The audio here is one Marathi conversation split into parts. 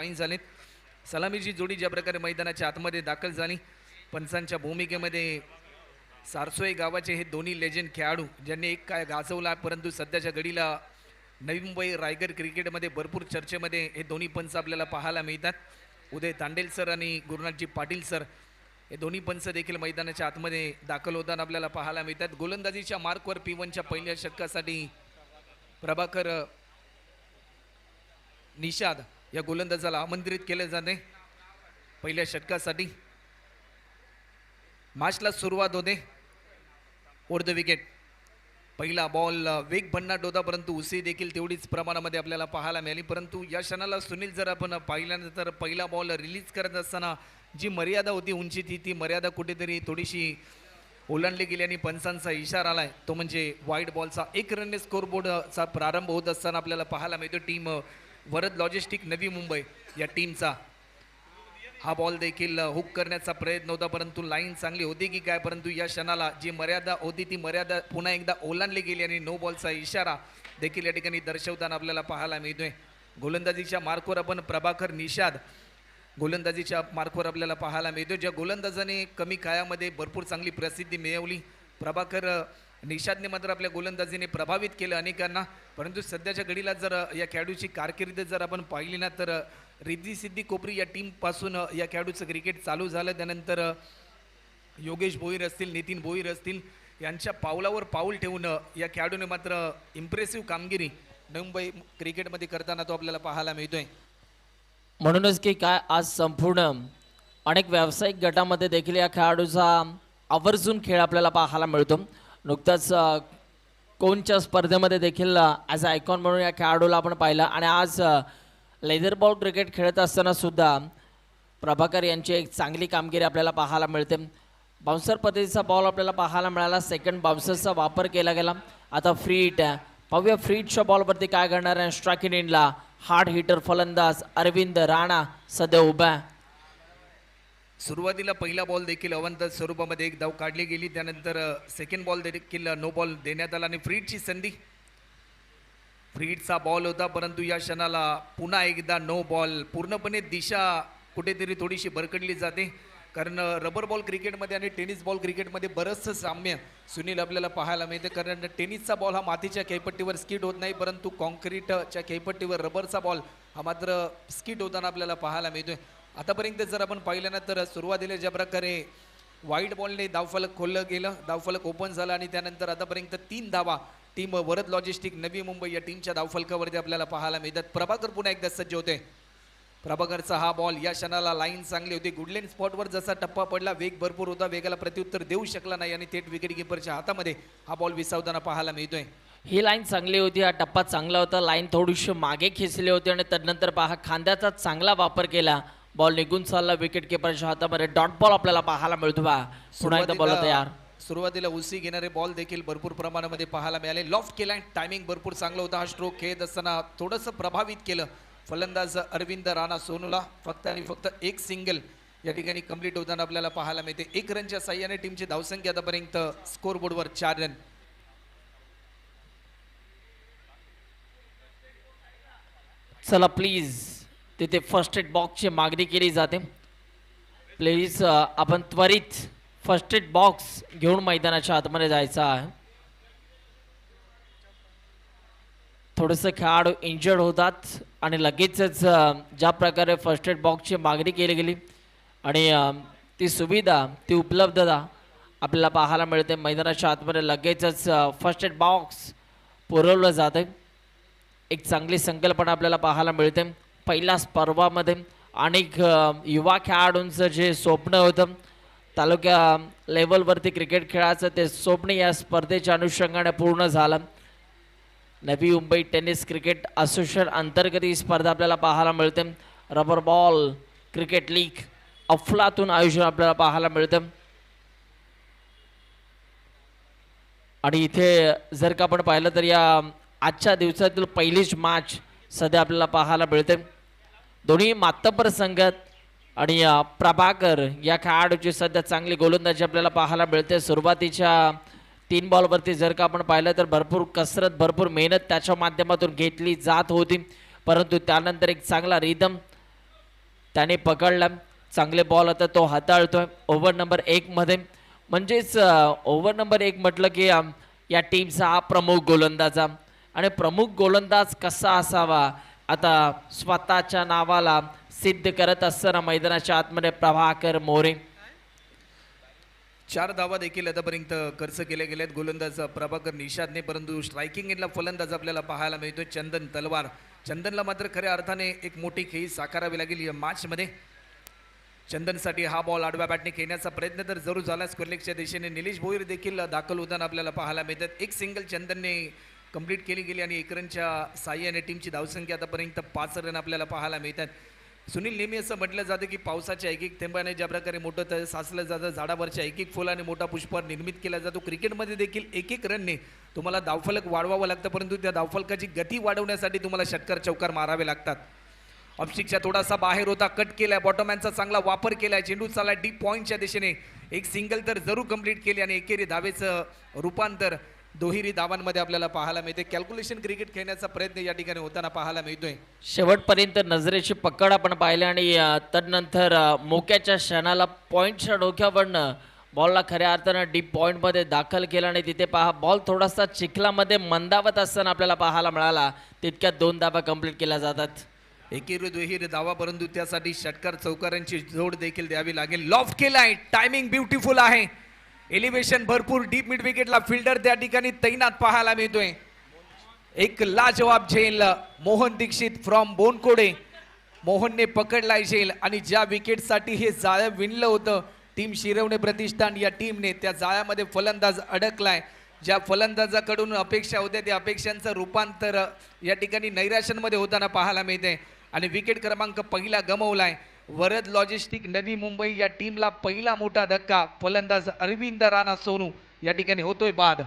लाईन झालीत. सलामीची जोडी ज्या प्रकारे मैदानाच्या आतमध्ये दाखल झाली, पंचांच्या भूमिकेमध्ये सारसोई गावाचे हे दोन्ही लेजेंड खेळाडू ज्यांनी एक काय गाजवला, परंतु सध्याच्या घडीला नवी मुंबई रायगड क्रिकेटमध्ये भरपूर चर्चेमध्ये हे दोन्ही पंच आपल्याला पाहायला मिळतात. उदय तांडेल सर आणि गुरुनाथजी पाटील सर हे दोन्ही पंच देखील मैदानाच्या आतमध्ये दाखल होताना आपल्याला पाहायला मिळतात. गोलंदाजीच्या मार्कवर P1च्या पहिल्या षटकासाठी प्रभाकर निषाद या गोलंदाजाला आमंत्रित केले जाते. पहिल्या षटकासाठी मॅचला सुरुवात होते. ओव्हर द विकेट पहिला बॉल वेग भन्नाट होता, परंतु उसी देखील तेवढीच प्रमाणामध्ये आपल्याला पाहायला मिळाली. परंतु या क्षणाला सुनील जर आपण पाहिल्यानंतर पहिला बॉल रिलीज करत असताना जी मर्यादा होती उंची ती मर्यादा कुठेतरी थोडीशी ओलांडली गेली आणि पंचांचा इशारा आलाय, तो म्हणजे वाईट बॉलचा. 1 रनने स्कोरबोर्डचा प्रारंभ होत असताना आपल्याला पाहायला मिळतो टीम वरद लॉजिस्टिक नवी मुंबई या टीमचा हा बॉल देखील हुक करण्याचा प्रयत्न होता, परंतु लाईन चांगली होती की काय, परंतु या क्षणाला जी मर्यादा होती ती मर्यादा पुन्हा एकदा ओलांडली गेली आणि नो बॉलचा इशारा देखील या ठिकाणी दर्शवताना आपल्याला पाहायला मिळतोय. गोलंदाजीच्या मार्कवर आपण प्रभाकर निषाद गोलंदाजीच्या मार्कवर आपल्याला पाहायला मिळतो. ज्या गोलंदाजाने कमी काळामध्ये भरपूर चांगली प्रसिद्धी मिळवली, प्रभाकर निषादने मात्र आपल्या गोलंदाजीने प्रभावित केलं अनेकांना. परंतु सध्याच्या घडीला जर या खेळाडूची कारकीर्द जर आपण पाहिली ना, तर रिद्धी सिद्धी कोपरी या टीमपासून या खेळाडूचं क्रिकेट चालू झालं. त्यानंतर योगेश भोईर असतील, नितीन भोईर असतील, यांच्या पावलावर पाऊल ठेवून या खेळाडूने मात्र इम्प्रेसिव्ह कामगिरी मुंबई क्रिकेटमध्ये करताना तो आपल्याला पाहायला मिळतोय. म्हणूनच की काय आज संपूर्ण अनेक व्यावसायिक गटामध्ये देखील या खेळाडूचा आवर्जून खेळ आपल्याला पाहायला मिळतो. नुकताच कोणच्या स्पर्धेमध्ये देखील ॲज अ आयकॉन म्हणून या खेळाडूला आपण पाहिलं आणि आज लेदर बॉल क्रिकेट खेळत असताना सुद्धा प्रभाकर यांची एक चांगली कामगिरी आपल्याला पाहायला मिळते. बाउन्सर पद्धतीचा बॉल आपल्याला पाहायला मिळाला, सेकंड बाउन्सरचा वापर केला गेला. आता फ्री हिट पाहूया, फ्री हिटच्या बॉलवरती काय करणार आहे. स्ट्राईक इन इनला हार्ड हिटर फलंदाज अरविंद राणा सध्या उभा. सुरुवातीला पहिला बॉल देखील अवंत स्वरूपामध्ये एक धाव काढली गेली, त्यानंतर सेकंड बॉल देखील नो बॉल देण्यात आला आणि फ्रीडची संधी. फ्रीडचा बॉल होता, परंतु या क्षणाला पुन्हा एकदा नो बॉल. पूर्णपणे दिशा कुठेतरी थोडीशी भरकडली जाते, कारण रबर बॉल क्रिकेटमध्ये आणि टेनिस बॉल क्रिकेटमध्ये बरंचसं साम्य सुनील आपल्याला पाहायला मिळते. कारण टेनिसचा बॉल हा मातीच्या खेळपट्टीवर स्किट होत नाही, परंतु कॉन्क्रीटच्या खेळपट्टीवर रबरचा बॉल हा मात्र स्किट होताना आपल्याला पाहायला मिळतोय. आतापर्यंत जर आपण पाहिलं ना, तर सुरुवातीला ज्या प्रकारे व्हाईट बॉलने धावफलक खोललं गेलं, धावफलक ओपन झाला आणि त्यानंतर आतापर्यंत 3 धावा टीम वरद लॉजिस्टिक नवी मुंबई या टीमच्या धावफलकावरती आपल्याला पाहायला मिळतात. प्रभाकर पुन्हा एकदा सज्ज होते. प्रभाकरचा हा बॉल या क्षणाला लाईन चांगली होती. गुडलेन स्पॉटवर जसा टप्पा पडला, वेग भरपूर होता, वेगाला प्रत्युत्तर देऊ शकला नाही आणि थेट विकेट किपरच्या हातामध्ये हा बॉल विसावताना पाहायला मिळतोय. ही लाईन चांगली होती, हा टप्पा चांगला होता, लाईन थोडीशी मागे खेचली होती आणि त्यानंतर पहा खांद्याचा चांगला वापर केला, बॉल निघून चालला विकेट किपरच्या हातामध्ये. डॉट बॉल आपल्याला पाहायला मिळतो. बा पुन्हा एकदा बॉल तयार. सुरुवातीला उसी घेणारे बॉल देखील भरपूर प्रमाणामध्ये पाहायला मिळाले. लॉफ्ट केला, टायमिंग भरपूर चांगला होता. हा स्ट्रोक खेळत असताना थोडंसं प्रभावित केलं फलंदाज अरविंद राणा सोनूला. फक्त आणि फक्त एक सिंगल या ठिकाणी कंप्लीट होताना आपल्याला पाहायला मिळते. 1 रनच्या साह्याने टीमची धावसंख्या आतापर्यंत स्कोरबोर्डवर 4 रन. चला प्लीज, तिथे फर्स्ट एड बॉक्सची मागणी केली जाते. प्लीज आपण त्वरित फर्स्ट एड बॉक्स घेऊन मैदानाच्या आतमध्ये जायचं आहे. थोडंसं खेळाडू इंजर्ड होतात आणि लगेचच ज्या प्रकारे फर्स्ट एड बॉक्सची मागणी केली गेली आणि ती सुविधा, ती उपलब्धता आपल्याला पाहायला मिळते. मैदानाच्या आतमध्ये लगेचच फर्स्ट एड बॉक्स पुरवलं जातं. एक चांगली संकल्पना आपल्याला पाहायला मिळते. पहिल्या स्पर्धामध्ये अनेक युवा खेळाडूंचं जे स्वप्न होतं तालुक्या लेवलवरती क्रिकेट खेळायचं, ते स्वप्न या स्पर्धेच्या अनुषंगाने पूर्ण झालं. Navi Mumbai tennis cricket association अंतर्गत ही स्पर्धा आपल्याला पाहायला मिळते. रबर बॉल क्रिकेट लीग अफलातून आयोजन आपल्याला पाहायला मिळतं. आणि इथे जर का आपण पाहिलं तर या आजच्या दिवसातील पहिलीच मॅच सध्या आपल्याला पाहायला मिळते. दोन्ही मातब्बर संघात आणि प्रभाकर या खेळाडूची सध्या चांगली गोलंदाजी आपल्याला पाहायला मिळते. सुरुवातीच्या 3 बॉलवरती जर का आपण पाहिलं तर भरपूर कसरत, भरपूर मेहनत त्याच्या माध्यमातून घेतली जात होती, परंतु त्यानंतर एक चांगला रिदम त्याने पकडला. चांगले बॉल आता तो हाताळतोय ओव्हर नंबर 1 मध्ये. म्हणजेच ओव्हर नंबर 1 म्हटलं की या टीमचा हा प्रमुख गोलंदाजा आणि प्रमुख गोलंदाज कसा असावा आता स्वतःच्या नावाला सिद्ध करत असताना मैदानाच्या आतमध्ये प्रभाकर मोरे. 4 धावा देखील आतापर्यंत खर्च केल्या गेल्यात गोलंदाज प्रभाकर निषादने, परंतु स्ट्रायकिंग एंडला फलंदाज आपल्याला पाहायला मिळतोय चंदन तलवार. चंदनला मात्र खऱ्या अर्थाने एक मोठी खेळी साकारावी लागेल या मॅचमध्ये. चंदनसाठी हा बॉल आडव्या बॅटने खेळण्याचा प्रयत्न तर जरूर झाला. स्क्वेअरलेगच्या दिशेने निलेश भोईर देखील दाखल होताना आपल्याला पाहायला मिळतात. एक सिंगल चंदनने कंप्लीट केली गेली आणि 1 रनच्या साह्याने टीमची धावसंख्या आतापर्यंत 5 रन आपल्याला पाहायला मिळतात. सुनील, नेहमी असं म्हटलं जातं की पावसाच्या एक थेंबाने ज्या प्रकारे मोठं तळ साचलं जातं, झाडावरच्या एक फुलाने मोठा पुष्पहार निर्मित केला जातो. क्रिकेटमध्ये देखील 1 रनने तुम्हाला धावफलक वाढवावं लागतं, परंतु त्या धावफलकाची गती वाढवण्यासाठी तुम्हाला षटकार चौकार मारावे लागतात. ऑप्स्टिकच्या थोडासा बाहेर होता, कट केलाय, बॉटमॅनचा चांगला वापर केलाय, चेंडू चालला डीप पॉईंटच्या दिशेने. एक सिंगल तर जरूर कंप्लीट केली आणि एकेरी धावेचं रूपांतर दुहेरी धावांमध्ये आपल्याला पाहायला मिळते. कॅल्क्युलेशन क्रिकेट खेळण्याचा प्रयत्न या ठिकाणी होताना पाहायला मिळतोय. शेवटपर्यंत नजरेची पकड आपण पाहिली आणि तदनंतर मोक्याच्या क्षणाला पॉईंटच्या डोक्यावरनं बॉलला खऱ्या अर्थानं डीप पॉईंटमध्ये दाखल केला आणि तिथे पहा बॉल थोडासा चिखलामध्ये मंदावत असताना आपल्याला पाहायला मिळाला. तितक्यात 2 धावा कंप्लीट केल्या जातात. एकेरी दुहेरी धावा, परंतु त्यासाठी षटकार चौकारांची जोड देखील द्यावी लागेल. लॉफ्ट केलाय, टायमिंग ब्युटिफुल आहे, एलिव्हेशन भरपूर, डीप मिड विकेटला फिल्डर त्या ठिकाणी तैनात पाहायला मिळतोय. एक लाजवाब झेल मोहन दीक्षित फ्रॉम बोनकोडे. मोहनने पकडलाय झेल आणि ज्या विकेटसाठी हे जाळं विणलं होतं टीम शिरवणे प्रतिष्ठान या टीमने, त्या जाळ्यामध्ये फलंदाज अडकलाय. ज्या फलंदाजाकडून अपेक्षा होत्या त्या अपेक्षांचं रूपांतर या ठिकाणी नैराश्यांमध्ये होताना पाहायला मिळते आणि विकेट क्रमांक 1 गमवलाय. वरद लॉजिस्टिक नवी मुंबई या टीमला पहिला मोठा धक्का फलंदाज अरविंद राणा सोनू या ठिकाणी होतोय बाद.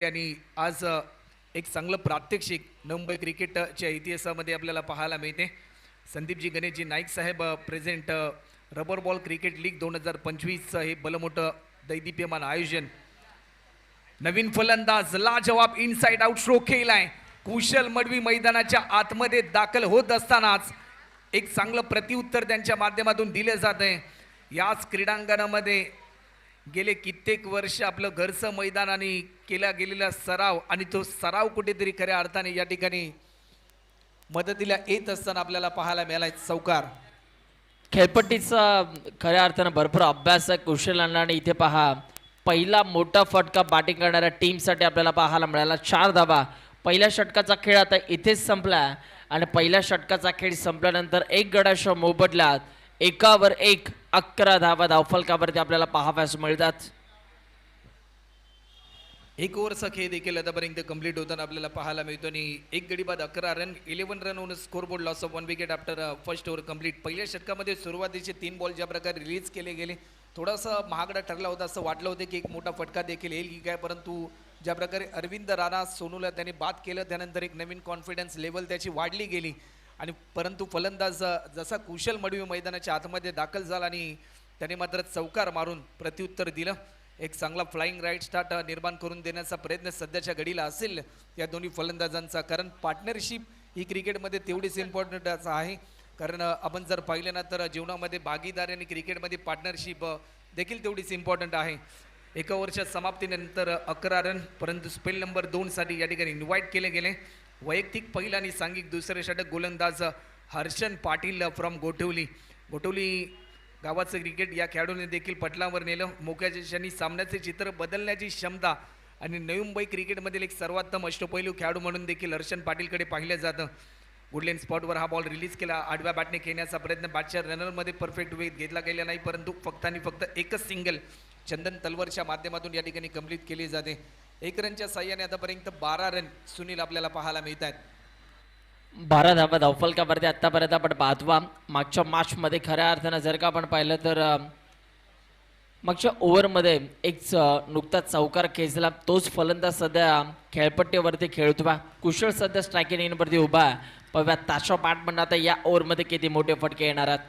आणि आज एक चांगलं प्रात्यक्षिक मुंबई क्रिकेटच्या इतिहासामध्ये आपल्याला पाहायला मिळते. संदीपजी गणेशजी नाईक साहेब present rubber ball cricket league 2025 हे भलमोठं दैदिप्यमान आयोजन. नवीन फलंदाज लाजवाब इनसाइड आउट स्ट्रोक केलाय. कुशल मडवी मैदानाच्या आतमध्ये दाखल होत असतानाच एक चांगलं प्रत्युत्तर त्यांच्या माध्यमातून दिले जात आहे. याच क्रीडांगणामध्ये गेले कित्येक वर्ष आपलं घरचं मैदान आणि केला गेलेला सराव आणि तो सराव कुठेतरी खऱ्या अर्थाने या ठिकाणी मदतीला येत असताना आपल्याला पाहायला मिळालाय. चौकार खेळपट्टीचा खऱ्या अर्थानं भरपूर अभ्यास आहे कुशलांना आणि इथे पहा पहिला मोठा फटका बॅटिंग करणाऱ्या टीमसाठी आपल्याला पाहायला मिळाला. 4 धावा. पहिल्या षटकाचा खेळ आता इथेच संपला आणि पहिल्या षटकाचा खेळ संपल्यानंतर 1 गडाच्या मोबदल्यात 1वर 1 11 धावा धावफलकावरती आपल्याला पाहाव्यास मिळतात. 1 ओव्हरचा खेळ देखील आतापर्यंत कंप्लीट होताना आपल्याला पाहायला मिळतो आणि 1 गडी बाद 11 run, 11 run on score board, loss of 1 wicket after first over complete. पहिल्या षटकामध्ये सुरुवातीचे 3 बॉल ज्या प्रकारे रिलीज केले गेले थोडासा महागडा ठरला होता. असं वाटलं होतं की एक मोठा फटका देखील येईल की काय, परंतु ज्या प्रकारे अरविंद राणा सोनूला त्याने बाद केलं त्यानंतर एक नवीन कॉन्फिडन्स लेवल त्याची वाढली गेली आणि परंतु फलंदाज जसा कुशल मडवी मैदानाच्या आतमध्ये दाखल झाला आणि त्याने मात्र चौकार मारून प्रत्युत्तर दिलं. एक चांगला फ्लाइंग राईट स्टार्ट निर्माण करून देण्याचा प्रयत्न सध्याच्या घडीला असेल या दोन्ही फलंदाजांचा, कारण पार्टनरशिप ही क्रिकेटमध्ये तेवढीच इम्पॉर्टंट आहे. कारण आपण जर पाहिलं ना तर जीवनामध्ये भागीदारी आणि क्रिकेटमध्ये पार्टनरशिप देखील तेवढीच इम्पॉर्टंट आहे. 1 ओव्हरच्या समाप्तीनंतर 11 रन, परंतु स्पेल नंबर 2 साठी या ठिकाणी इन्व्हाइट केले गेले. वैयक्तिक पहिला आणि सांघिक दुसरे षटक गोलंदाज हर्षन पाटील फ्रॉम गोठवली गावाचं क्रिकेट या खेळाडूने देखील पटलावर नेलं. मोक्याच्या क्षणी सामन्याचे चित्र बदलण्याची क्षमता आणि नवी मुंबई क्रिकेटमधील एक सर्वोत्तम अष्टपैलू खेळाडू म्हणून देखील हर्षन पाटीलकडे पाहिलं जातं. वुडलँड स्पॉटवर हा बॉल रिलीज केला. आडव्या बॅटने खेळण्याचा प्रयत्न बॅटच्या रनरमध्ये परफेक्ट वेग घेतला गेला नाही, परंतु फक्त आणि फक्त एकच सिंगल चंदन तलवारच्या माध्यमातून या ठिकाणी कंप्लीट केली जाते. 1 रनच्या साह्याने आतापर्यंत 12 रन सुनील आपल्याला पाहायला मिळत आहेत. 12 धावा धावफलकावरती आत्तापर्यंत आपण पाहतोय. मागच्या मॅचमध्ये खऱ्या अर्थानं जर का आपण पाहिलं तर मागच्या ओव्हरमध्ये एक नुकताच चौकार खेचला तोच फलंदाज सध्या खेळपट्टीवरती खेळतोय. कुशल सध्या स्ट्रायकिंग इनवरती उभा आहे. पाहूया ताशा पाठ आता या ओव्हरमध्ये किती मोठे फटके येणार आहेत.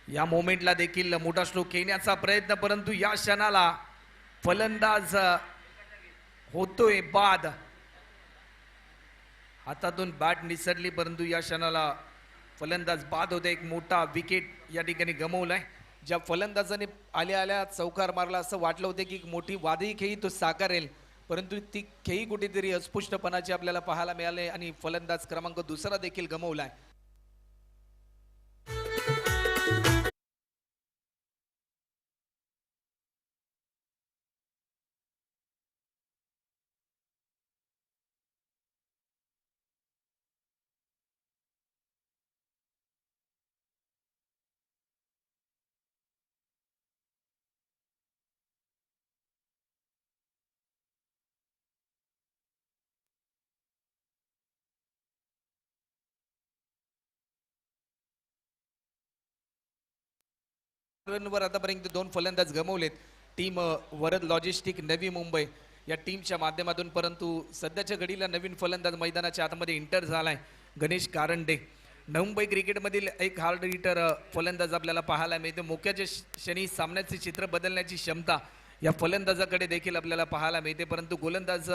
या मोमेंटला देखील मोठा स्ट्रोक खेळण्याचा प्रयत्न, परंतु या क्षणाला फलंदाज होतोय बाद. हातातून बॅट निसरली, परंतु या क्षणाला फलंदाज बाद होते. एक मोठा विकेट या ठिकाणी गमवलाय. ज्या फलंदाजाने आल्या आल्या चौकार मारला असं वाटलं होतं की एक मोठी वादळी खेळी तो साकारेल, परंतु ती खेळी कुठेतरी अस्पष्टपणाची आपल्याला पाहायला मिळाले आणि फलंदाज क्रमांक 2 देखील गमवलाय. रनवर आतापर्यंत 2 फलंदाज गमवलेत. टीम वरद लॉजिस्टिक नवी मुंबई या टीमच्या माध्यमातून, परंतु सध्याच्या घडीला नवीन फलंदाज मैदानाच्या आतमध्ये इंटर झालाय गणेश कारंडे. नवी मुंबई क्रिकेटमधील एक हार्ड हिटर फलंदाज आपल्याला पाहायला मिळतो. मोक्याच्या क्षणी सामन्याचे चित्र बदलण्याची क्षमता या फलंदाजाकडे देखील आपल्याला पाहायला मिळते, परंतु गोलंदाज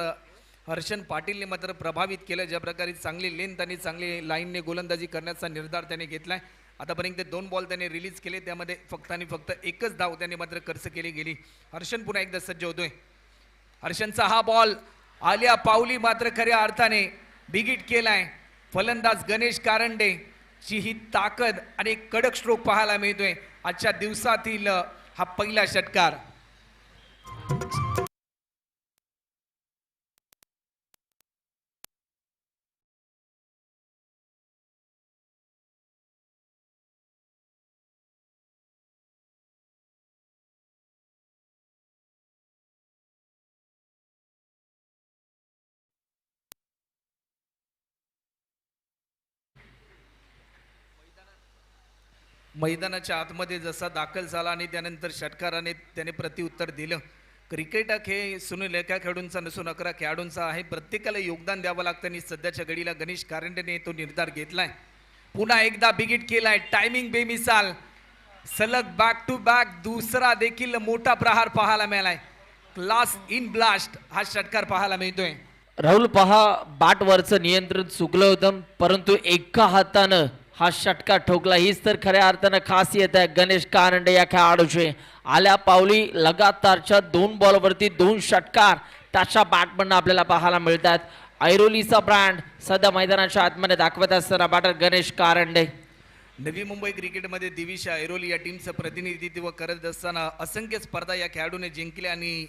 हर्षन पाटीलने मात्र प्रभावित केलं. ज्या प्रकारे चांगली लेंथ आणि चांगली लाईनने गोलंदाजी करण्याचा निर्धार त्याने घेतलाय. आतापर्यंत 2 बॉल त्याने रिलीज केले, त्यामध्ये फक्त आणि फक्त एकच धाव त्याने मात्र खर्च केली गेली. हर्षन पुन्हा एकदा सज्ज होतोय. हर्षनचा हा बॉल आल्या पावली मात्र खऱ्या अर्थाने बिगिट केलाय. फलंदाज गणेश कारंडे ची ही ताकद आणि एक कडक स्ट्रोक पाहायला मिळतोय. आजच्या दिवसातील हा पहिला षटकार. मैदानाच्या आतमध्ये जसा दाखल झाला आणि त्यानंतर षटकाराने त्याने प्रत्युत्तर दिलं. क्रिकेट हा खेळ सुनील एका खेळाडूंचा नसून 11 खेळाडूंचा आहे. प्रत्येकाला योगदान द्यावं लागतं आणि सध्याच्या घडीला गणेश कारंडेने तो निर्धार घेतलाय. पुन्हा एकदा बिगिट केलाय. टायमिंग बेमिसाल, सलग बॅक टू बॅक दुसरा देखील मोठा प्रहार पाहायला मिळालाय. क्लास इन ब्लास्ट हा षटकार पाहायला मिळतोय. राहुल पहा, बॅटवरचं नियंत्रण चुकलं होतं, परंतु एका हातानं हा षटकार ठोकला. हीच तर खऱ्या अर्थानं खासियत आहे गणेश कारंडे या खेळाडूचे. आल्या पावली लगातारच्या 2 बॉलवरती 2 षटकार त्याच्या बॅटमधून आपल्याला पाहायला मिळतात. ऐरोलीचा ब्रँड सध्या मैदानाच्या आतमध्ये दाखवत असताना बॅटर गणेश कारंडे. नवी मुंबई क्रिकेटमध्ये दिविशा ऐरोली या टीमचं प्रतिनिधित्व करत असताना असंख्य स्पर्धा या खेळाडूने जिंकल्या आणि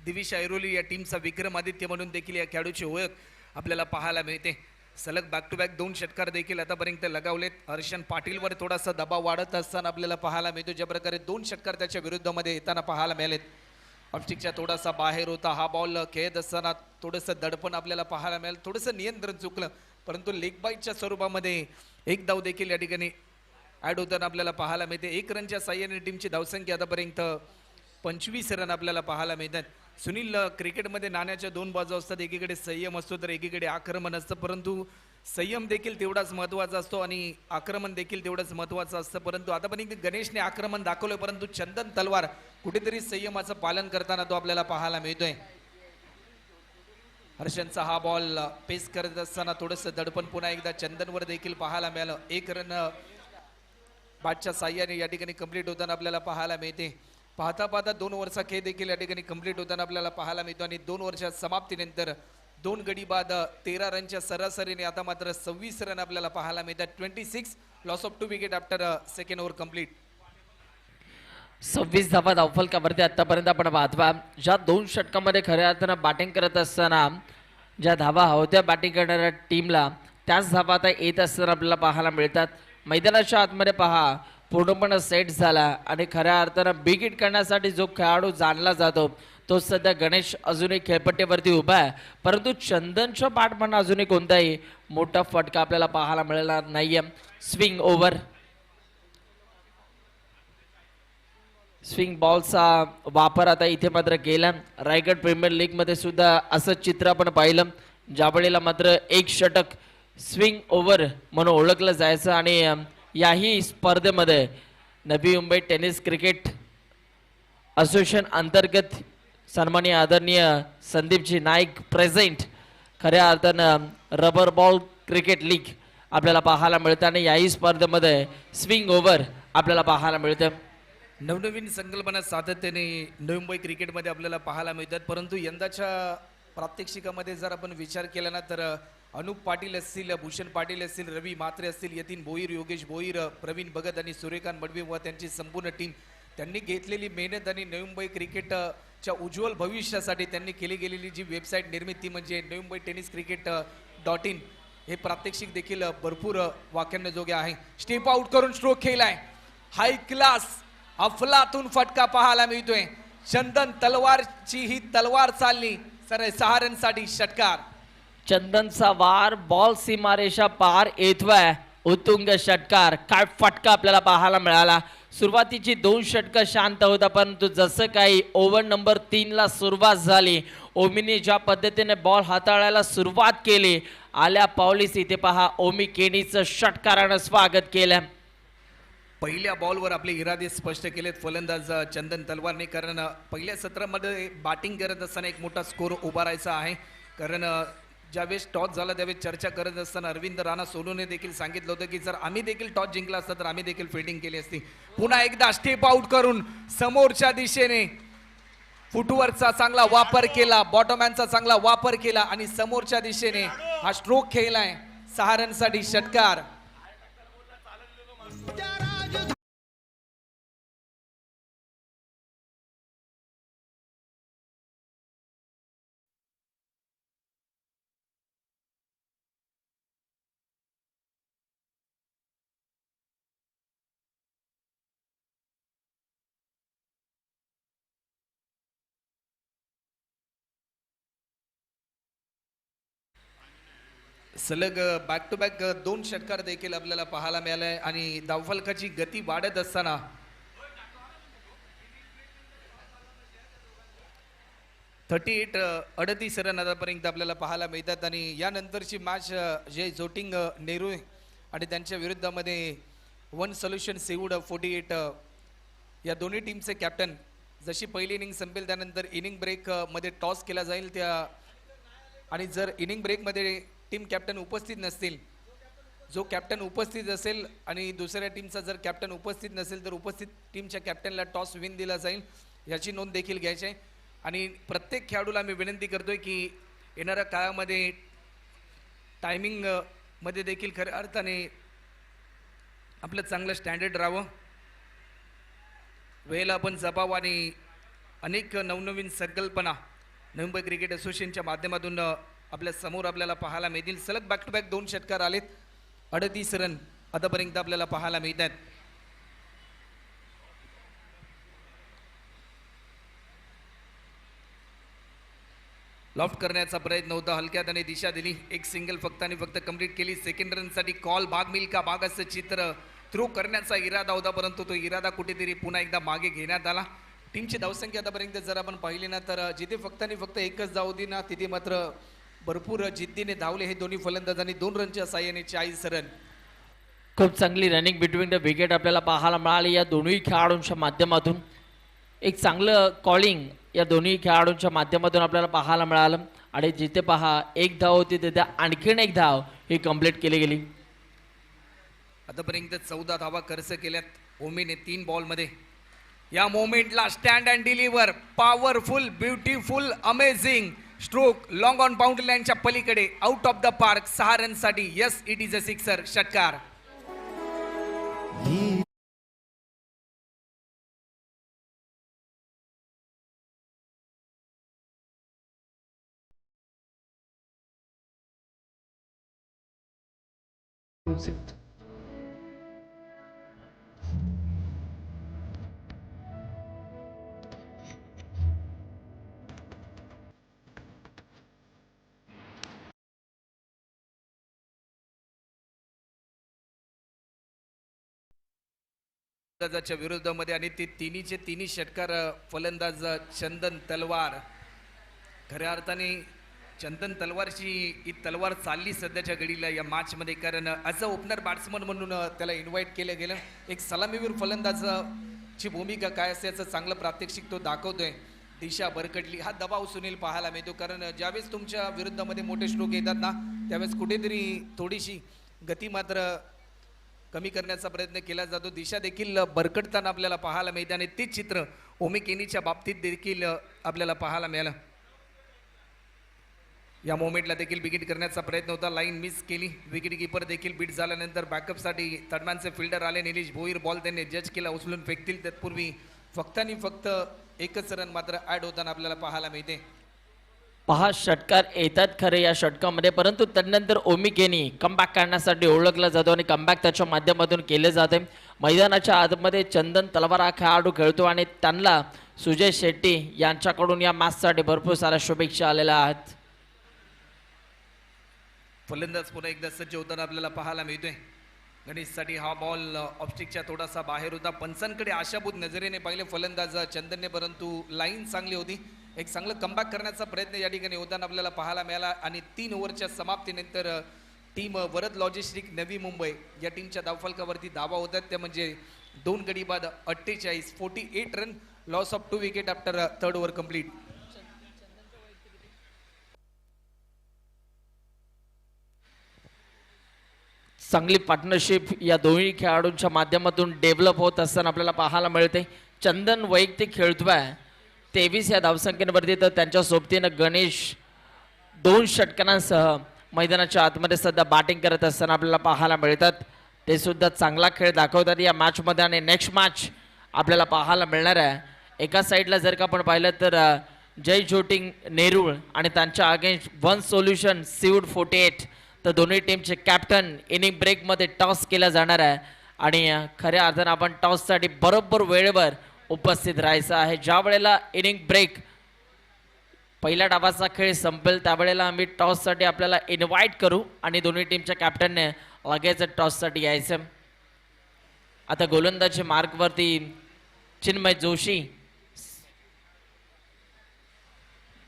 दिविशा ऐरोली या टीमचा विक्रमादित्य म्हणून देखील या खेळाडूची ओळख आपल्याला पाहायला मिळते. सलग बॅक टू बॅक 2 षटकार देखील आतापर्यंत लगावलेत. हर्षन पाटीलवर थोडासा दबाव वाढत असताना आपल्याला पाहायला मिळतो. ज्या प्रकारे 2 षटकार त्याच्या विरुद्धमध्ये येताना पाहायला मिळालेत. ऑफस्टिकच्या थोडासा बाहेर होता हा बॉल. खेळत असताना थोडंसं दडपण आपल्याला पाहायला मिळालं, थोडंसं नियंत्रण चुकलं, परंतु लेग बाईटच्या स्वरूपामध्ये एक धाव देखील या ठिकाणी ॲड होताना आपल्याला पाहायला मिळते. 1 रनच्या साह्याने टीमची धावसंख्या आतापर्यंत 25 रन आपल्याला पाहायला मिळतात. सुनील, क्रिकेटमध्ये नाण्याच्या 2 बाजू असतात. एकीकडे संयम असतो तर एकीकडे आक्रमण असतं, परंतु संयम देखील तेवढाच महत्त्वाचा असतो आणि आक्रमण देखील तेवढंच महत्त्वाचं असतं. परंतु आतापर्यंत गणेशने आक्रमण दाखवलं, परंतु चंदन तलवार कुठेतरी संयमाचं पालन करताना तो आपल्याला पाहायला मिळतोय. हर्षनचा हा बॉल पेस करत असताना थोडंसं दडपण पुन्हा एकदा चंदनवर देखील पाहायला मिळालं. 1 रन बॅटच्या साह्याने या ठिकाणी कंप्लीट होताना आपल्याला पाहायला मिळते. पाहता पाहता 2 ओव्हरचा खेळ देखील या ठिकाणी कंप्लीट होताना आपल्याला पाहायला मिळतो आणि 2 ओव्हरच्या समाप्तीनंतर 2 गडी बाद 13 रनच्या सरासरीने आता मात्र 26 रन आपल्याला पाहायला मिळतात. 26 loss of 2 wicket after second over complete. 26 धावा धावफलकावरती आतापर्यंत आपण पाहतोय. ज्या 2 षटकामध्ये खऱ्या अर्थानं बॅटिंग करत असताना ज्या धावा होत्या बॅटिंग करणाऱ्या टीमला, त्याच धावा आता येत असताना आपल्याला पाहायला मिळतात. मैदानाच्या आतमध्ये पहा पूर्णपणे सेट झाला आणि खऱ्या अर्थानं बिग हिट करण्यासाठी जो खेळाडू जाणला जातो तो सध्या गणेश अजूनही खेळपट्टीवरती उभा आहे, परंतु चंदनच्या बॅट म्हणून अजूनही कोणताही मोठा फटका आपल्याला पाहायला मिळणार नाहीये. स्विंग ओव्हर, स्विंग बॉलचा वापर आता इथे मात्र केला. रायगड प्रीमियर लीग मध्ये सुद्धा असं चित्र आपण पाहिलं, ज्यावेळेला मात्र एक षटक स्विंग ओव्हर म्हणून ओळखलं जायचं. आणि याही स्पर्धेमध्ये Navi Mumbai tennis cricket association अंतर्गत सन्माननीय आदरणीय संदीपजी नाईक प्रेझेंट खऱ्या अर्थानं रबर बॉल क्रिकेट लीग आपल्याला पाहायला मिळतं आणि याही स्पर्धेमध्ये स्विंग ओव्हर आपल्याला पाहायला मिळतं. नवनवीन संकल्पना सातत्याने नवी मुंबई क्रिकेटमध्ये आपल्याला पाहायला मिळतात, परंतु यंदाच्या प्रात्यक्षिकामध्ये जर आपण विचार केला ना तर अनुप पाटील असतील, भूषण पाटील असतील, रवी म्हात्रे असतील, यतीन भोईर, योगेश भोईर, प्रवीण भगत आणि सूर्यकांत मडवी व त्यांची संपूर्ण टीम त्यांनी घेतलेली मेहनत आणि नवी मुंबई क्रिकेटच्या उज्ज्वल भविष्यासाठी त्यांनी केली गेलेली जी वेबसाईट निर्मिती म्हणजे Navi Mumbai tennis cricket .in हे प्रात्यक्षिक देखील भरपूर वाक्यांजोगे आहे. स्टेप आउट करून स्ट्रोक खेळलाय, हाय क्लास अफलातून फटका पाहायला मिळतोय. चंदन तलवारची ही तलवार चालली सर सहारनसाठी षटकार. चंदनचा वार बॉल सीमारेषा पार येतोय, उत्तुंग षटकार. काय फटका आपल्याला पाहायला मिळाला. सुरुवातीची 2 षटकं शांत होता, परंतु जसं काही ओव्हर नंबर 3 ला सुरुवात झाली, ओमीने ज्या पद्धतीने बॉल हाताळायला सुरुवात केली, आल्या पावलीस इथे पहा ओमी केनीचं षटकारानं स्वागत केलं. पहिल्या बॉलवर आपले इरादे स्पष्ट केलेत फलंदाज चंदन तलवारने, कारण पहिल्या सत्रामध्ये बॅटिंग करत असताना एक मोठा स्कोर उभारायचा आहे. कारण ज्यावेळेस टॉस झाला त्यावेळेस चर्चा करत असताना अरविंद राणा सोनूने देखील सांगितलं होतं की जर आम्ही देखील टॉस जिंकला असता तर आम्ही देखील फिल्डिंग केली असती. पुन्हा एकदा स्टेप आउट करून समोरच्या दिशेने फुटवर्कचा चांगला वापर केला, बॉटमॅनचा चांगला वापर केला आणि समोरच्या दिशेने हा स्ट्रोक खेळलाय. 6 रनसाठी षटकार. सलग बॅक टू बॅक 2 षटकार देखील आपल्याला पाहायला मिळालाय आणि धावफलकाची गती वाढत असताना 38 रन आतापर्यंत आपल्याला पाहायला मिळतात. आणि यानंतरची मॅच जे जोटिंग नेहरू आणि त्यांच्या विरुद्धामध्ये वन सोल्युशन सेवूड 48 या दोन्ही टीमचे कॅप्टन. जशी पहिली इनिंग संपेल त्यानंतर इनिंग ब्रेक मध्ये टॉस केला जाईल त्या, आणि जर इनिंग ब्रेकमध्ये टीम कॅप्टन उपस्थित नसतील, जो कॅप्टन उपस्थित असेल आणि दुसऱ्या टीमचा जर कॅप्टन उपस्थित नसेल तर उपस्थित टीमच्या कॅप्टनला टॉस विन दिला जाईल, याची नोंद देखील घ्यायची आहे. आणि प्रत्येक खेळाडूला मी विनंती करतोय की येणाऱ्या काळामध्ये टायमिंग मध्ये देखील खऱ्या अर्थाने आपलं चांगलं स्टँडर्ड राहावं, वेळेला आपण जपावं आणि अनेक नवनवीन संकल्पना नवी मुंबई क्रिकेट असोसिएशनच्या माध्यमातून आपल्या समोर आपल्याला पाहायला मिळतील. सलग बॅक टू बॅक 2 षटकार आलेत, 38 रन आतापर्यंत आपल्याला पाहायला मिळतात. लॉफ्ट करण्याचा प्रयत्न होता, हलक्यात आणि दिशा दिली, एक सिंगल फक्त आणि फक्त कंप्लीट केली. सेकंड रनसाठी कॉल, भाग मिल का भाग असं चित्र थ्रो करण्याचा इरादा होता, परंतु तो इरादा कुठेतरी पुन्हा एकदा मागे घेण्यात आला. टीमची धावसंख्या आतापर्यंत जर आपण पाहिली ना तर जिथे फक्त आणि फक्त एकच धाव होती ना तिथे मात्र भरपूर जिद्दीने धावले हे दोन्ही फलंदाजांनी. 2 रनच्या साह्याने 40 रन. खूप चांगली रनिंग बिटवीन द विकेट आपल्याला पाहायला मिळाली या दोन्ही खेळाडूंच्या माध्यमातून. एक चांगलं कॉलिंग या दोन्ही खेळाडूंच्या माध्यमातून आपल्याला पाहायला मिळालं. आणि जिथे पहा एक धाव होती तिथे आणखीन एक धाव ही कंप्लीट केली गेली. आतापर्यंत 14 धावा खर्च केल्यात ओमीने 3 बॉलमध्ये. या मोमेंटला stand and deliver, powerful, beautiful, amazing stroke long on boundary लाईनच्या पलीकडे आउट ऑफ द पार्क. 6 रनसाठी. Yes, it is a sixer. षटकार. Music. फलंदाजाच्या विरोधामध्ये आणि ते तिन्ही षटकार फलंदाज चंदन तलवार. खऱ्या अर्थाने चंदन तलवारची ही तलवार चालली सध्याच्या घडीला या मॅच मध्ये, कारण ॲज अ ओपनर बॅट्समन म्हणून त्याला इन्व्हाइट केलं गेलं. एक सलामीवीर फलंदाजाची भूमिका काय असते याचं चांगलं प्रात्यक्षिक तो दाखवतोय. दिशा भरकटली, हा दबाव सुनील पाहायला मिळतो, कारण ज्यावेळेस तुमच्या विरुद्धामध्ये मोठे स्ट्रोक येतात ना त्यावेळेस कुठेतरी थोडीशी गती मात्र कमी करण्याचा प्रयत्न केला जातो. दिशा देखील भरकटताना आपल्याला पाहायला मिळते आणि तेच चित्र ओमी केनीच्या बाबतीत देखील आपल्याला पाहायला मिळालं. या मोमेंटला देखील विकेट करण्याचा प्रयत्न होता, लाईन मिस केली. विकेट किपर देखील बीट झाल्यानंतर बॅकअपसाठी थर्डमॅनचे फिल्डर आले निलेश भोईर. बॉल त्यांनी जज केला, उचलून फेकतील. तत्पूर्वी फक्त आणि फक्त एकच रन मात्र ॲड होताना आपल्याला पाहायला मिळते. पहा षटकार येतात खरे या षटकामध्ये, परंतु त्यानंतर ओमी केनी कमबॅक करण्यासाठी ओळखला जातो आणि कमबॅक त्याच्या माध्यमातून केले जाते. मैदानाच्या आतमध्ये चंदन तलवार हा खेळाडू खेळतो आणि त्यांना सुजय शेट्टी यांच्याकडून या मॅचसाठी भरपूर साऱ्या शुभेच्छा आलेल्या आहेत. फलंदाज पुन्हा एकदा सज्ज होताना आपल्याला पाहायला मिळतोय. गणेशसाठी हा बॉल ऑप्स्टिकच्या थोडासा बाहेर होता. पंचांकडे आशाभूत नजरेने पाहिले फलंदाज चंदनने, परंतु लाईन चांगली होती. एक चांगलं कमबॅक करण्याचा प्रयत्न या ठिकाणी होताना आपल्याला पाहायला मिळाला. आणि 3 ओव्हरच्या समाप्तीनंतर टीम वरद लॉजिस्टिक नवी मुंबई या टीमच्या धावफलकावरती धावा होतात. त्या म्हणजे 2 गडी बाद 48 run, loss of 2 wicket after 3rd over complete. चांगली पार्टनरशिप या दोन्ही खेळाडूंच्या माध्यमातून डेव्हलप होत असताना आपल्याला पाहायला मिळते. चंदन वैयक्तिक खेळतोय 23 या धावसंख्येवरती, तर त्यांच्या सोबतीनं गणेश 2 षटकांसह मैदानाच्या आतमध्ये सध्या बॅटिंग करत असताना आपल्याला पाहायला मिळतात. ते सुद्धा चांगला खेळ दाखवतात या मॅचमध्ये आणि नेक्स्ट मॅच आपल्याला पाहायला मिळणार आहे. एका साईडला जर का आपण पाहिलं तर जय ज्योतिंग नेरूळ आणि त्यांच्या अगेन्स्ट वन सोल्युशन सीवूड 48, तर दोन्ही टीमचे कॅप्टन इनिंग ब्रेकमध्ये टॉस केला जाणार आहे. आणि खऱ्या अर्थानं आपण टॉससाठी बरोबर वेळेवर उपस्थित राहायचं आहे. ज्या वेळेला इनिंग ब्रेक पहिल्या डावाचा खेळ संपेल त्यावेळेला आम्ही टॉससाठी आपल्याला इन्व्हाइट करू आणि दोन्ही टीमच्या कॅप्टनने लगेच टॉससाठी यायचं. आता गोलंदाजी मार्कवरती चिन्मय जोशी.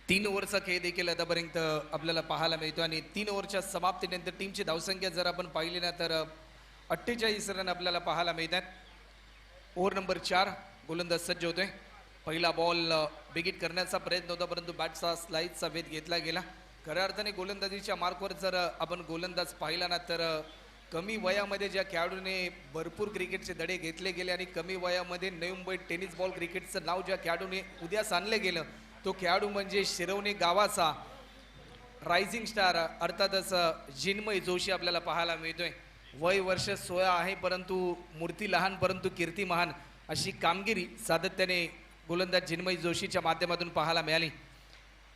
3 ओव्हरचा खेळ देखील आतापर्यंत आपल्याला पाहायला मिळतो आणि 3 ओव्हरच्या समाप्तीनंतर टीमची धावसंख्या जर आपण पाहिली ना तर 48 रन आपल्याला पाहायला मिळतात. ओव्हर नंबर 4 गोलंदाज सज्ज होतोय. पहिला बॉल बिगिट करण्याचा प्रयत्न होता, परंतु बॅटचा स्लाइसचा वेध घेतला गेला. खऱ्या अर्थाने गोलंदाजीच्या मार्कवर जर आपण गोलंदाज पाहिला ना तर कमी वयामध्ये ज्या खेळाडूने भरपूर क्रिकेटचे धडे घेतले गेले आणि कमी वयामध्ये नवी मुंबई टेनिस बॉल क्रिकेटचं नाव ज्या खेळाडूने उद्यास आणलं गेलं तो खेळाडू म्हणजे शिरवणे गावाचा रायझिंग स्टार अर्थातच चिन्मय जोशी आपल्याला पाहायला मिळतोय. वय वर्ष 16 आहे, परंतु मूर्ती लहान परंतु कीर्ती महान अशी कामगिरी सातत्याने गोलंदाज चिन्मय जोशीच्या माध्यमातून पाहायला मिळाली.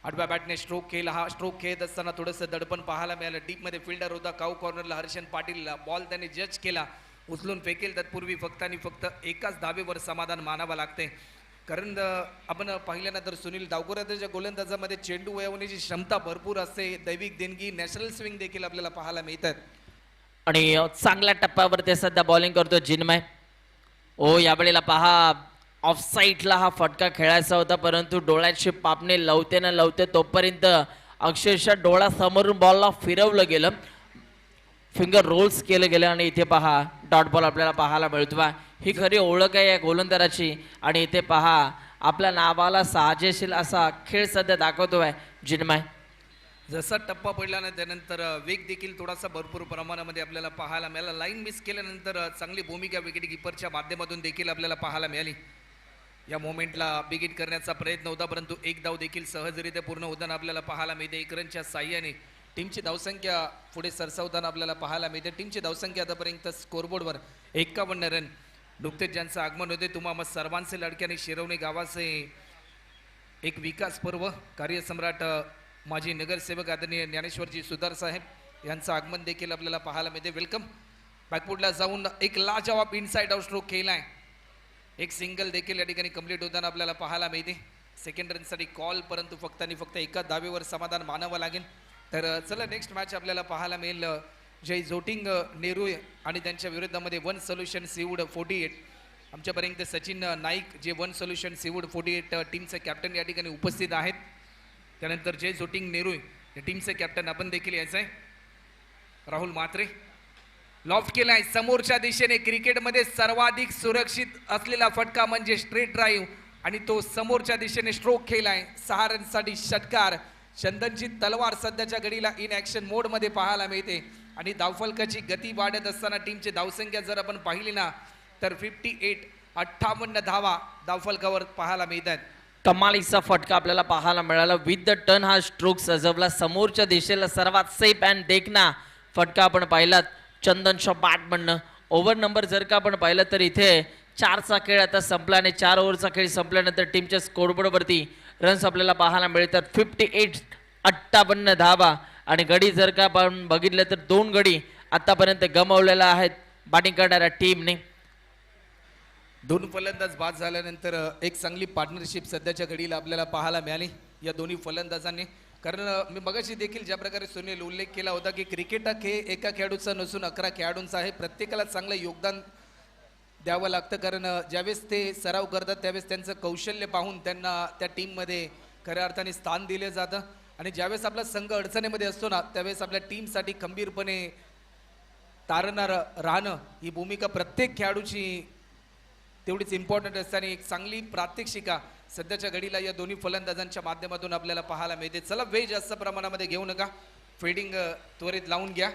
आडव्या बॅटने स्ट्रोक केला. हा स्ट्रोक खेळत असताना थोडंसं दडपण पाहायला मिळालं. डीपमध्ये फिल्डर होता काऊ कॉर्नरला हर्षन पाटील. बॉल त्याने जज केला, उचलून फेकेल. तत्पूर्वी फक्त आणि फक्त एकाच धावेवर समाधान मानावं लागते, कारण आपण पाहिल्यानंतर सुनील डावकुराच्या गोलंदाजामध्ये चेंडू वळवण्याची क्षमता भरपूर असते. दैविक देणगी, नॅशनल स्विंग देखील आपल्याला पाहायला मिळतात. आणि चांगल्या टप्प्यावर ते सध्या बॉलिंग करतो चिन्मय. ओ यावेळेला पहा ऑफ साईडला हा फटका खेळायचा होता, परंतु डोळ्याची पापणे लवते ना लवते तोपर्यंत अक्षरशः डोळ्यासमोरून बॉलला फिरवलं गेलं, फिंगर रोल्स केलं गेलं आणि इथे पहा डॉट बॉल आपल्याला पाहायला मिळतो. ही खरी ओळख आहे या गोलंदाजाची. आणि इथे पहा आपल्या नावाला साजेशील असा खेळ सध्या दाखवतोय चिन्मय. जसा टप्पा पडला ना त्यानंतर वेग देखील थोडासा भरपूर प्रमाणामध्ये आपल्याला पाहायला मिळाला. लाईन मिस केल्यानंतर चांगली भूमिका विकेट किपरच्या माध्यमातून देखील आपल्याला पाहायला मिळाली. या मोमेंटला बिगिट करण्याचा प्रयत्न होता, परंतु एक धाव देखील सहजरित्या पूर्ण होताना आपल्याला पाहायला मिळते. 1 रनच्या साह्याने टीमची धावसंख्या पुढे सरसावताना आपल्याला पाहायला मिळते. टीमची धावसंख्या आतापर्यंत स्कोरबोर्डवर 51 रन. नुकतेच ज्यांचं आगमन होते तुम्हा सर्वांचे लाडके आणि शिरवणे गावाचे एक विकास पर्व कार्यसम्राट माजी नगरसेवक आदरणीय ज्ञानेश्वरजी सुधार साहेब यांचं आगमन देखील आपल्याला पाहायला मिळते. वेलकम. बॅकफुटला जाऊन एक लाजवाब इनसाइड आउट स्ट्रोक केलाय. एक सिंगल देखील या ठिकाणी कंप्लीट होताना आपल्याला पाहायला मिळते. सेकंड रनसाठी कॉल, परंतु फक्त आणि फक्त एका धावेवर समाधान मानावं लागेल. तर चला नेक्स्ट मॅच आपल्याला पाहायला मिळेल जय जोटिंग नेहरू आणि त्यांच्या विरोधामध्ये वन सोल्युशन सीवूड 48. आमच्यापर्यंत सचिन नाईक जे वन सोल्युशन सीवूड 48 टीमचे कॅप्टन या ठिकाणी उपस्थित आहेत. त्यानंतर जय जोटिंग नेहरू या टीमचे कॅप्टन आपण देखील यायचं आहे. राहुल म्हात्रे लॉफ्ट केलाय समोरच्या दिशेने. क्रिकेटमध्ये सर्वाधिक सुरक्षित असलेला फटका म्हणजे स्ट्रेट ड्राईव्ह आणि तो समोरच्या दिशेने स्ट्रोक केलाय. 6 रनसाठी षटकार. चंदनची तलवार सध्याच्या घडीला इन ॲक्शन मोडमध्ये पाहायला मिळते आणि धावफलकाची गती वाढत असताना टीमची धावसंख्या जर आपण पाहिली ना तर 58 धावा धावफलकावर पाहायला मिळतात. कमालीचा फटका आपल्याला पाहायला मिळाला. विथ द टर्न हा स्ट्रोक सजवला. समोरच्या दिशेला सर्वात सेफ अँड देखना फटका आपण पाहिलात चंदनच्या बॅट म्हणणं. ओव्हर नंबर जर का आपण पाहिलं तर इथे 4चा खेळ आता संपला आणि 4 ओव्हरचा खेळ संपल्यानंतर टीमच्या स्कोरबोर्डवरती रन्स आपल्याला पाहायला मिळतात 58 धावा. आणि गडी जर का आपण बघितलं तर 2 गडी आतापर्यंत गमावलेला आहेत बॅटिंग करणाऱ्या टीमने. 2 फलंदाज बाद झाल्यानंतर एक चांगली पार्टनरशिप सध्याच्या घडीला आपल्याला पाहायला मिळाली या दोन्ही फलंदाजांनी. कारण मी मगाशी देखील ज्या प्रकारे सुनील उल्लेख केला होता की क्रिकेट हा खेळ एका खेळाडूचा नसून 11 खेळाडूंचा आहे. प्रत्येकाला चांगलं योगदान द्यावं लागतं. कारण ज्यावेळेस ते सराव करतात त्यावेळेस त्यांचं कौशल्य पाहून त्यांना त्या टीममध्ये खऱ्या अर्थाने स्थान दिलं जातं. आणि ज्यावेळेस आपला संघ अडचणीमध्ये असतो ना त्यावेळेस आपल्या टीमसाठी खंबीरपणे तारणार राहणं ही भूमिका प्रत्येक खेळाडूची तेवढीच इम्पॉर्टंट असते. आणि एक चांगली प्रात्यक्षिका सध्याच्या घडीला या दोन्ही फलंदाजांच्या माध्यमातून आपल्याला पाहायला मिळते. चला वेळ जास्त प्रमाणामध्ये घेऊ नका. फिल्डिंग त्वरित लावून घ्या.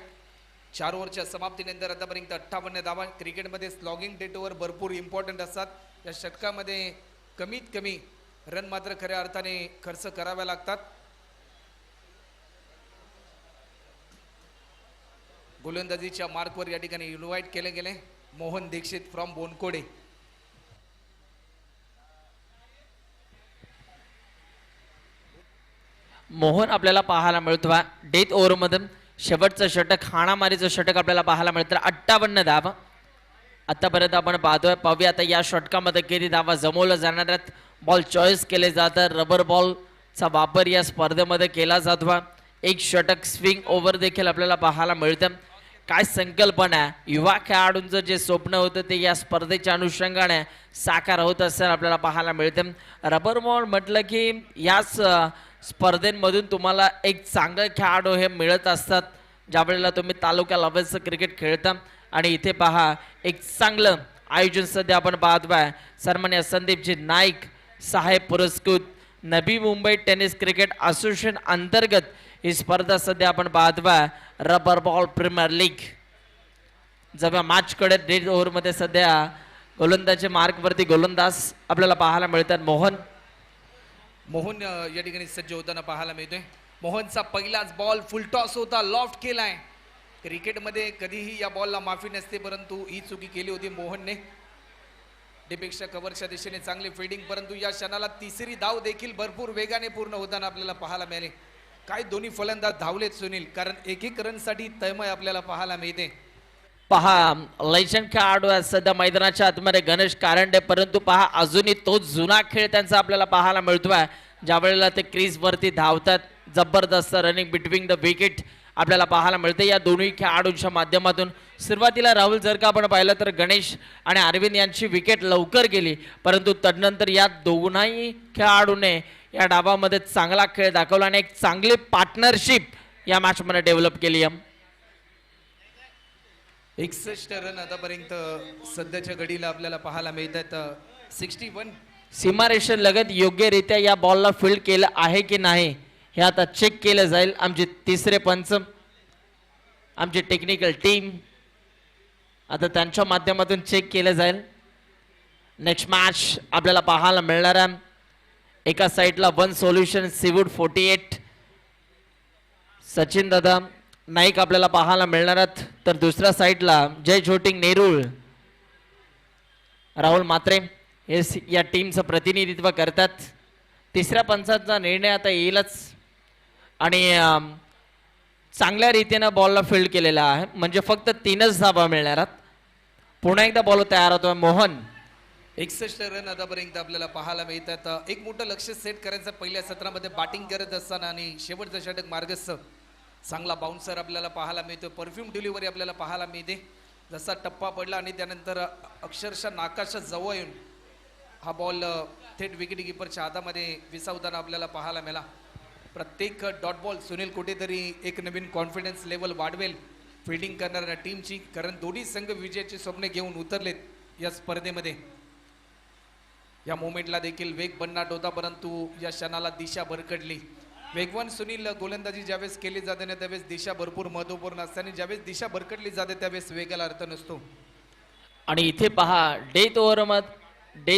4 ओव्हरच्या समाप्तीनंतर आतापर्यंत 58 धावा. क्रिकेटमध्ये स्लॉगिंग डेट ओव्हर भरपूर इम्पॉर्टंट असतात. या षटकामध्ये कमीत कमी रन मात्र खऱ्या अर्थाने खर्च कराव्या लागतात. गोलंदाजीच्या मार्कवर या ठिकाणी इन्व्हाइट केले गेले मोहन दीक्षित फ्रॉम बोनकोडे. मोहन आपल्याला पाहायला मिळतो. डेथ ओव्हरमधून शेवटचं षटक हाणामारीचं षटक आपल्याला पाहायला मिळतं. 58 धावा आतापर्यंत आपण पाहूया आता या षटकामध्ये किती धावा जमवल्या जाणार आहेत. बॉल चॉईस केले जातात. रबर बॉलचा वापर या स्पर्धेमध्ये केला जातो. एक षटक स्विंग ओव्हर देखील आपल्याला पाहायला मिळतं. काय संकल्पना आहे. युवा खेळाडूंचं जे स्वप्न होतं ते या स्पर्धेच्या अनुषंगाने साकार होत असताना आपल्याला पाहायला मिळतं. रबर बॉल म्हटलं की याच स्पर्धेमधून तुम्हाला एक चांगले खेळाडू हे मिळत असतात ज्यावेळेला तुम्ही तालुका लेवलचं क्रिकेट खेळता. आणि इथे पहा एक चांगलं आयोजन सध्या आपण पाहतोय. सन्मान्य संदीपजी नाईक साहेब पुरस्कृत Navi Mumbai tennis cricket association अंतर्गत ही स्पर्धा सध्या आपण पाहतोय. रबर बॉल प्रीमियर लीग जेव्हा मॅचकडे डेथ ओव्हरमध्ये सध्या गोलंदाजी मार्कवरती गोलंदाज आपल्याला पाहायला मिळतात. मोहन या ठिकाणी सज्ज होताना पाहायला मिळतोय. मोहनचा पहिलाच बॉल फुलटॉस होता. लॉफ्ट केलाय. क्रिकेटमध्ये कधीही या बॉलला माफी नसते परंतु ही चुकी केली होती मोहनने. डीपेक्षा कव्हरच्या दिशेने चांगली फिल्डिंग, परंतु या क्षणाला तिसरी धाव देखील भरपूर वेगाने पूर्ण होताना आपल्याला पाहायला मिळाले. काय दोन्ही फलंदाज धावलेत सुनील, कारण एक रनसाठी तळमळ आपल्याला पाहायला मिळते. पहा लेजंड खेळाडू आहे सध्या मैदानाच्या आतमध्ये गणेश कारंडे, परंतु पहा अजूनही तो जुना खेळ त्यांचा आपल्याला पाहायला मिळतोय. ज्या वेळेला ते क्रीज वरती धावतात जबरदस्त रनिंग बिटवीन द विकेट आपल्याला पाहायला मिळते या दोन्ही खेळाडूंच्या माध्यमातून. सुरुवातीला राहुल जर का आपण पाहिलं तर गणेश आणि अरविंद यांची विकेट लवकर गेली, परंतु तदनंतर या दोघांही खेळाडूने या डावामध्ये चांगला खेळ दाखवला आणि एक चांगली पार्टनरशिप या मॅचमध्ये डेव्हलप केली. 61 रन आतापर्यंत सध्याच्या घडीला आपल्याला पाहायला मिळतात. 61 सीमारेषे लगत योग्यरित्या या बॉलला फील्ड केलं आहे की नाही हे आता चेक केलं जाईल. आमचे तिसरे पंच आमची टेक्निकल टीम आता त्यांच्या माध्यमातून चेक केलं जाईल. नेक्स्ट मॅच आपल्याला पाहायला मिळणार आहे. एका साईडला वन सोल्युशन सीवूड 48 सचिन दादा नाईक आपल्याला पाहायला मिळणार आहेत, तर दुसऱ्या साईडला जय झोटिंग नेरूळ राहुल म्हात्रे हे या टीमचं प्रतिनिधित्व करतात. तिसऱ्या पंचाचा निर्णय आता येईलच आणि चांगल्या रीतीनं बॉलला फील्ड केलेला आहे, म्हणजे फक्त 3च धावा मिळणार आहेत. पुन्हा एकदा बॉल तयार होतोय मोहन. 61 रन आतापर्यंत आपल्याला पाहायला मिळतात. एक मोठं लक्ष सेट करायचं पहिल्या सत्रामध्ये बॅटिंग करत असताना आणि शेवटचं षटक मार्गस्थ चांगला बाउन्सर आपल्याला पाहायला मिळतो. परफ्यूम डिलिव्हरी आपल्याला पाहायला मिळते. जसा टप्पा पडला आणि त्यानंतर अक्षरशः नाकाच्या जवळ येऊन हा बॉल थेट विकेट किपरच्या हातामध्ये विसावताना आपल्याला पाहायला मिळाला. प्रत्येक डॉट बॉल सुनील कुठेतरी एक नवीन कॉन्फिडन्स लेवल वाढवेल फिल्डिंग करणाऱ्या टीमची, कारण दोन्ही संघ विजयाची स्वप्ने घेऊन उतरलेत या स्पर्धेमध्ये. या मोमेंटला देखील वेग बनणार होता, परंतु या क्षणाला दिशा भरकडली. वेगवान सुनील गोलंदाजी ज्यावेळेस केली जाते ना त्यावेळेस दिशा भरपूर महत्वपूर्ण असते आणि ज्यावेळेस दिशा भरकडली जाते त्यावेळेस वेगाला अर्थ नसतो. आणि इथे पहा डेथ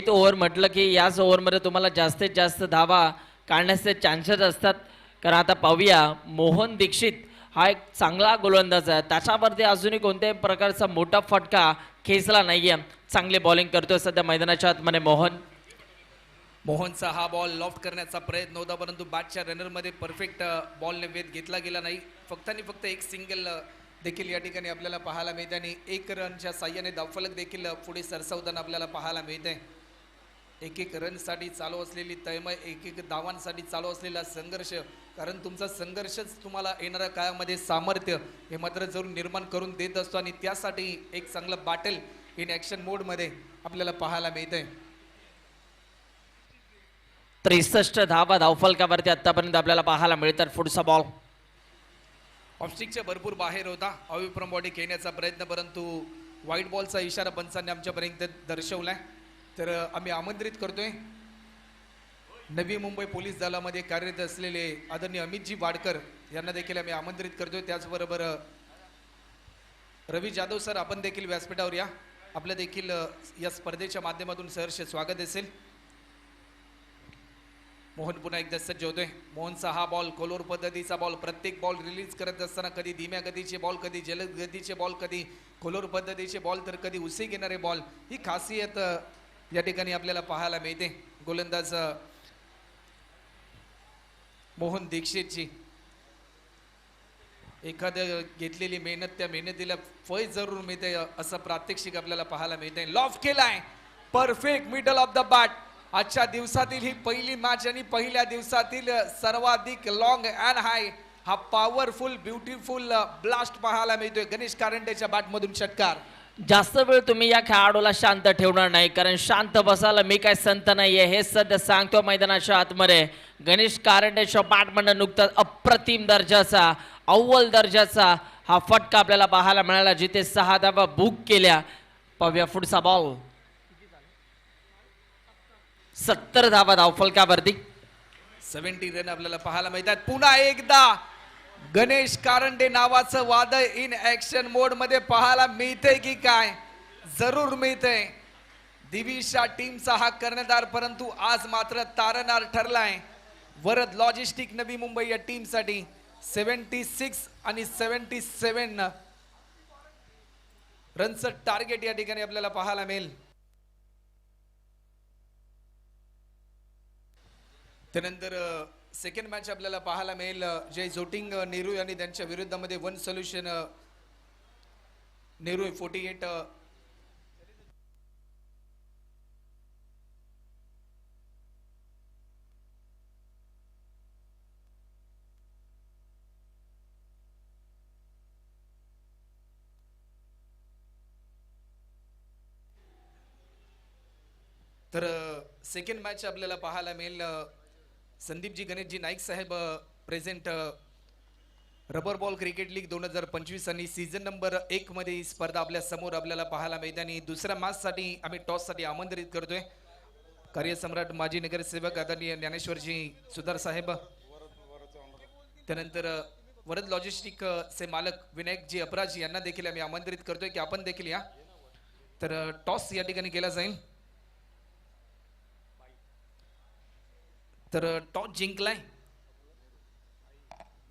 ओव्हर म्हटलं की याच ओव्हरमध्ये तुम्हाला जास्तीत जास्त धावा काढण्याचे चान्सेस असतात. कारण आता पाहूया मोहन दीक्षित हा एक चांगला गोलंदाज आहे, त्याच्यावरती अजूनही कोणत्याही प्रकारचा मोठा फटका खेचला नाहीये. चांगली बॉलिंग करतोय सध्या मैदानाच्या आतमध्ये मोहनचा हा बॉल लॉफ्ट करण्याचा प्रयत्न होता, परंतु बॅटच्या रनरमध्ये परफेक्ट बॉलने वेध घेतला गेला नाही. फक्त आणि फक्त एक सिंगल देखील या ठिकाणी आपल्याला पाहायला मिळते आणि 1 रनच्या साह्याने धावफलक देखील पुढे सरसावताना आपल्याला पाहायला मिळते. एक रनसाठी चालू असलेली तळमळ, एक धावांसाठी चालू असलेला संघर्ष, कारण तुमचा संघर्षच तुम्हाला येणाऱ्या काळामध्ये सामर्थ्य हे मात्र जरूर निर्माण करून देत असतो आणि त्यासाठी एक चांगलं बॅटल इन ॲक्शन मोडमध्ये आपल्याला पाहायला मिळतंय. 63 धावा धावफलकावरती आतापर्यंत आपल्याला पाहायला मिळतात. पुढचा बॉल ऑफस्टिकच्या भरपूर बाहेर होता, अविप्रम बॉडी खेळण्याचा प्रयत्न, परंतु व्हाईट बॉलचा इशारा पंचांनी आमच्यापर्यंत दर्शवलाय. तर आम्ही आमंत्रित करतोय नवी मुंबई पोलीस दलामध्ये कार्यरत असलेले आदरणीय अमितजी वाडकर यांना देखील आम्ही आमंत्रित करतोय. त्याचबरोबर रवी जाधव सर, आपण देखील व्यासपीठावर या. आपलं देखील या स्पर्धेच्या माध्यमातून सहर्ष स्वागत असेल. मोहन पुन्हा एकदा सज्ज होतोय. मोहनचा हा बॉल कोलोर पद्धतीचा बॉल, प्रत्येक बॉल रिलीज करत असताना कधी धीम्या गतीचे बॉल, कधी जलद गतीचे बॉल, कधी कोलोर पद्धतीचे बॉल, तर कधी उसी घेणारे बॉल, ही खासियत या ठिकाणी आपल्याला पाहायला मिळते गोलंदाज मोहन दीक्षितची. एखाद्या घेतलेली मेहनत, त्या मेहनतीला फळ जरूर मिळते असं प्रात्यक्षिक आपल्याला पाहायला मिळते. लॉफ्ट केलाय, perfect middle of the bat. आजच्या दिवसातील ही पहिली मॅच आणि पहिल्या दिवसातील सर्वाधिक लॉंग अँड हाय हा पॉवरफुल ब्युटिफुल ब्लास्ट पाहायला मिळतोय. गणेश कारंडेच्या बॅटमधून षटकार. जास्त वेळ तुम्ही या खेळाडूला शांत ठेवणार नाही, कारण शांत बसायला मी काय संत नाहीये हे सध्या सांगतो. मैदानाच्या आतमध्ये गणेश कारंडेच्या बॅटमधून नुकताच अप्रतिम दर्जाचा, अव्वल दर्जाचा हा फटका आपल्याला पाहायला मिळाला, जिथे 6 धावा बुक केल्या. पाहूया पुढचा बॉल. 70 धावा धावफलकावरती, 70 रन आपल्याला पाहायला मिळतात. पुन्हा एकदा गणेश कारंडे नावाचं वादळ इन ऍक्शन मोड मध्ये पाहायला मिळतंय की काय? जरूर मिळतंय. दिविशा टीमचा हा कर्णधार, परंतु आज मात्र तारणार ठरलाय वरद लॉजिस्टिक नवी मुंबई या टीमसाठी. 76 आणि 77 रनचं टार्गेट या ठिकाणी आपल्याला पाहायला मिळेल. त्यानंतर सेकंड मॅच आपल्याला पाहायला मिळेल जय जोटिंग नेहरू आणि त्यांच्या विरुद्धामध्ये वन सोल्युशन नेहरू 48. तर सेकंड मॅच आपल्याला पाहायला मिळेल संदीपजी गणेशजी नाईक साहेब present rubber ball cricket league 2025 आणि सीझन नंबर 1 मध्ये ही स्पर्धा आपल्या समोर आपल्याला पाहायला मिळते. आणि दुसऱ्या मॅचसाठी आम्ही टॉससाठी आमंत्रित करतोय कार्यसम्राट माजी नगरसेवक आदरणीय ज्ञानेश्वरजी सुधार साहेब, त्यानंतर वरद लॉजिस्टिक चे मालक विनायकजी अपराजी यांना देखील आम्ही आमंत्रित करतोय की आपण देखील या. तर टॉस या ठिकाणी केला जाईल. तर टॉस जिंकलाय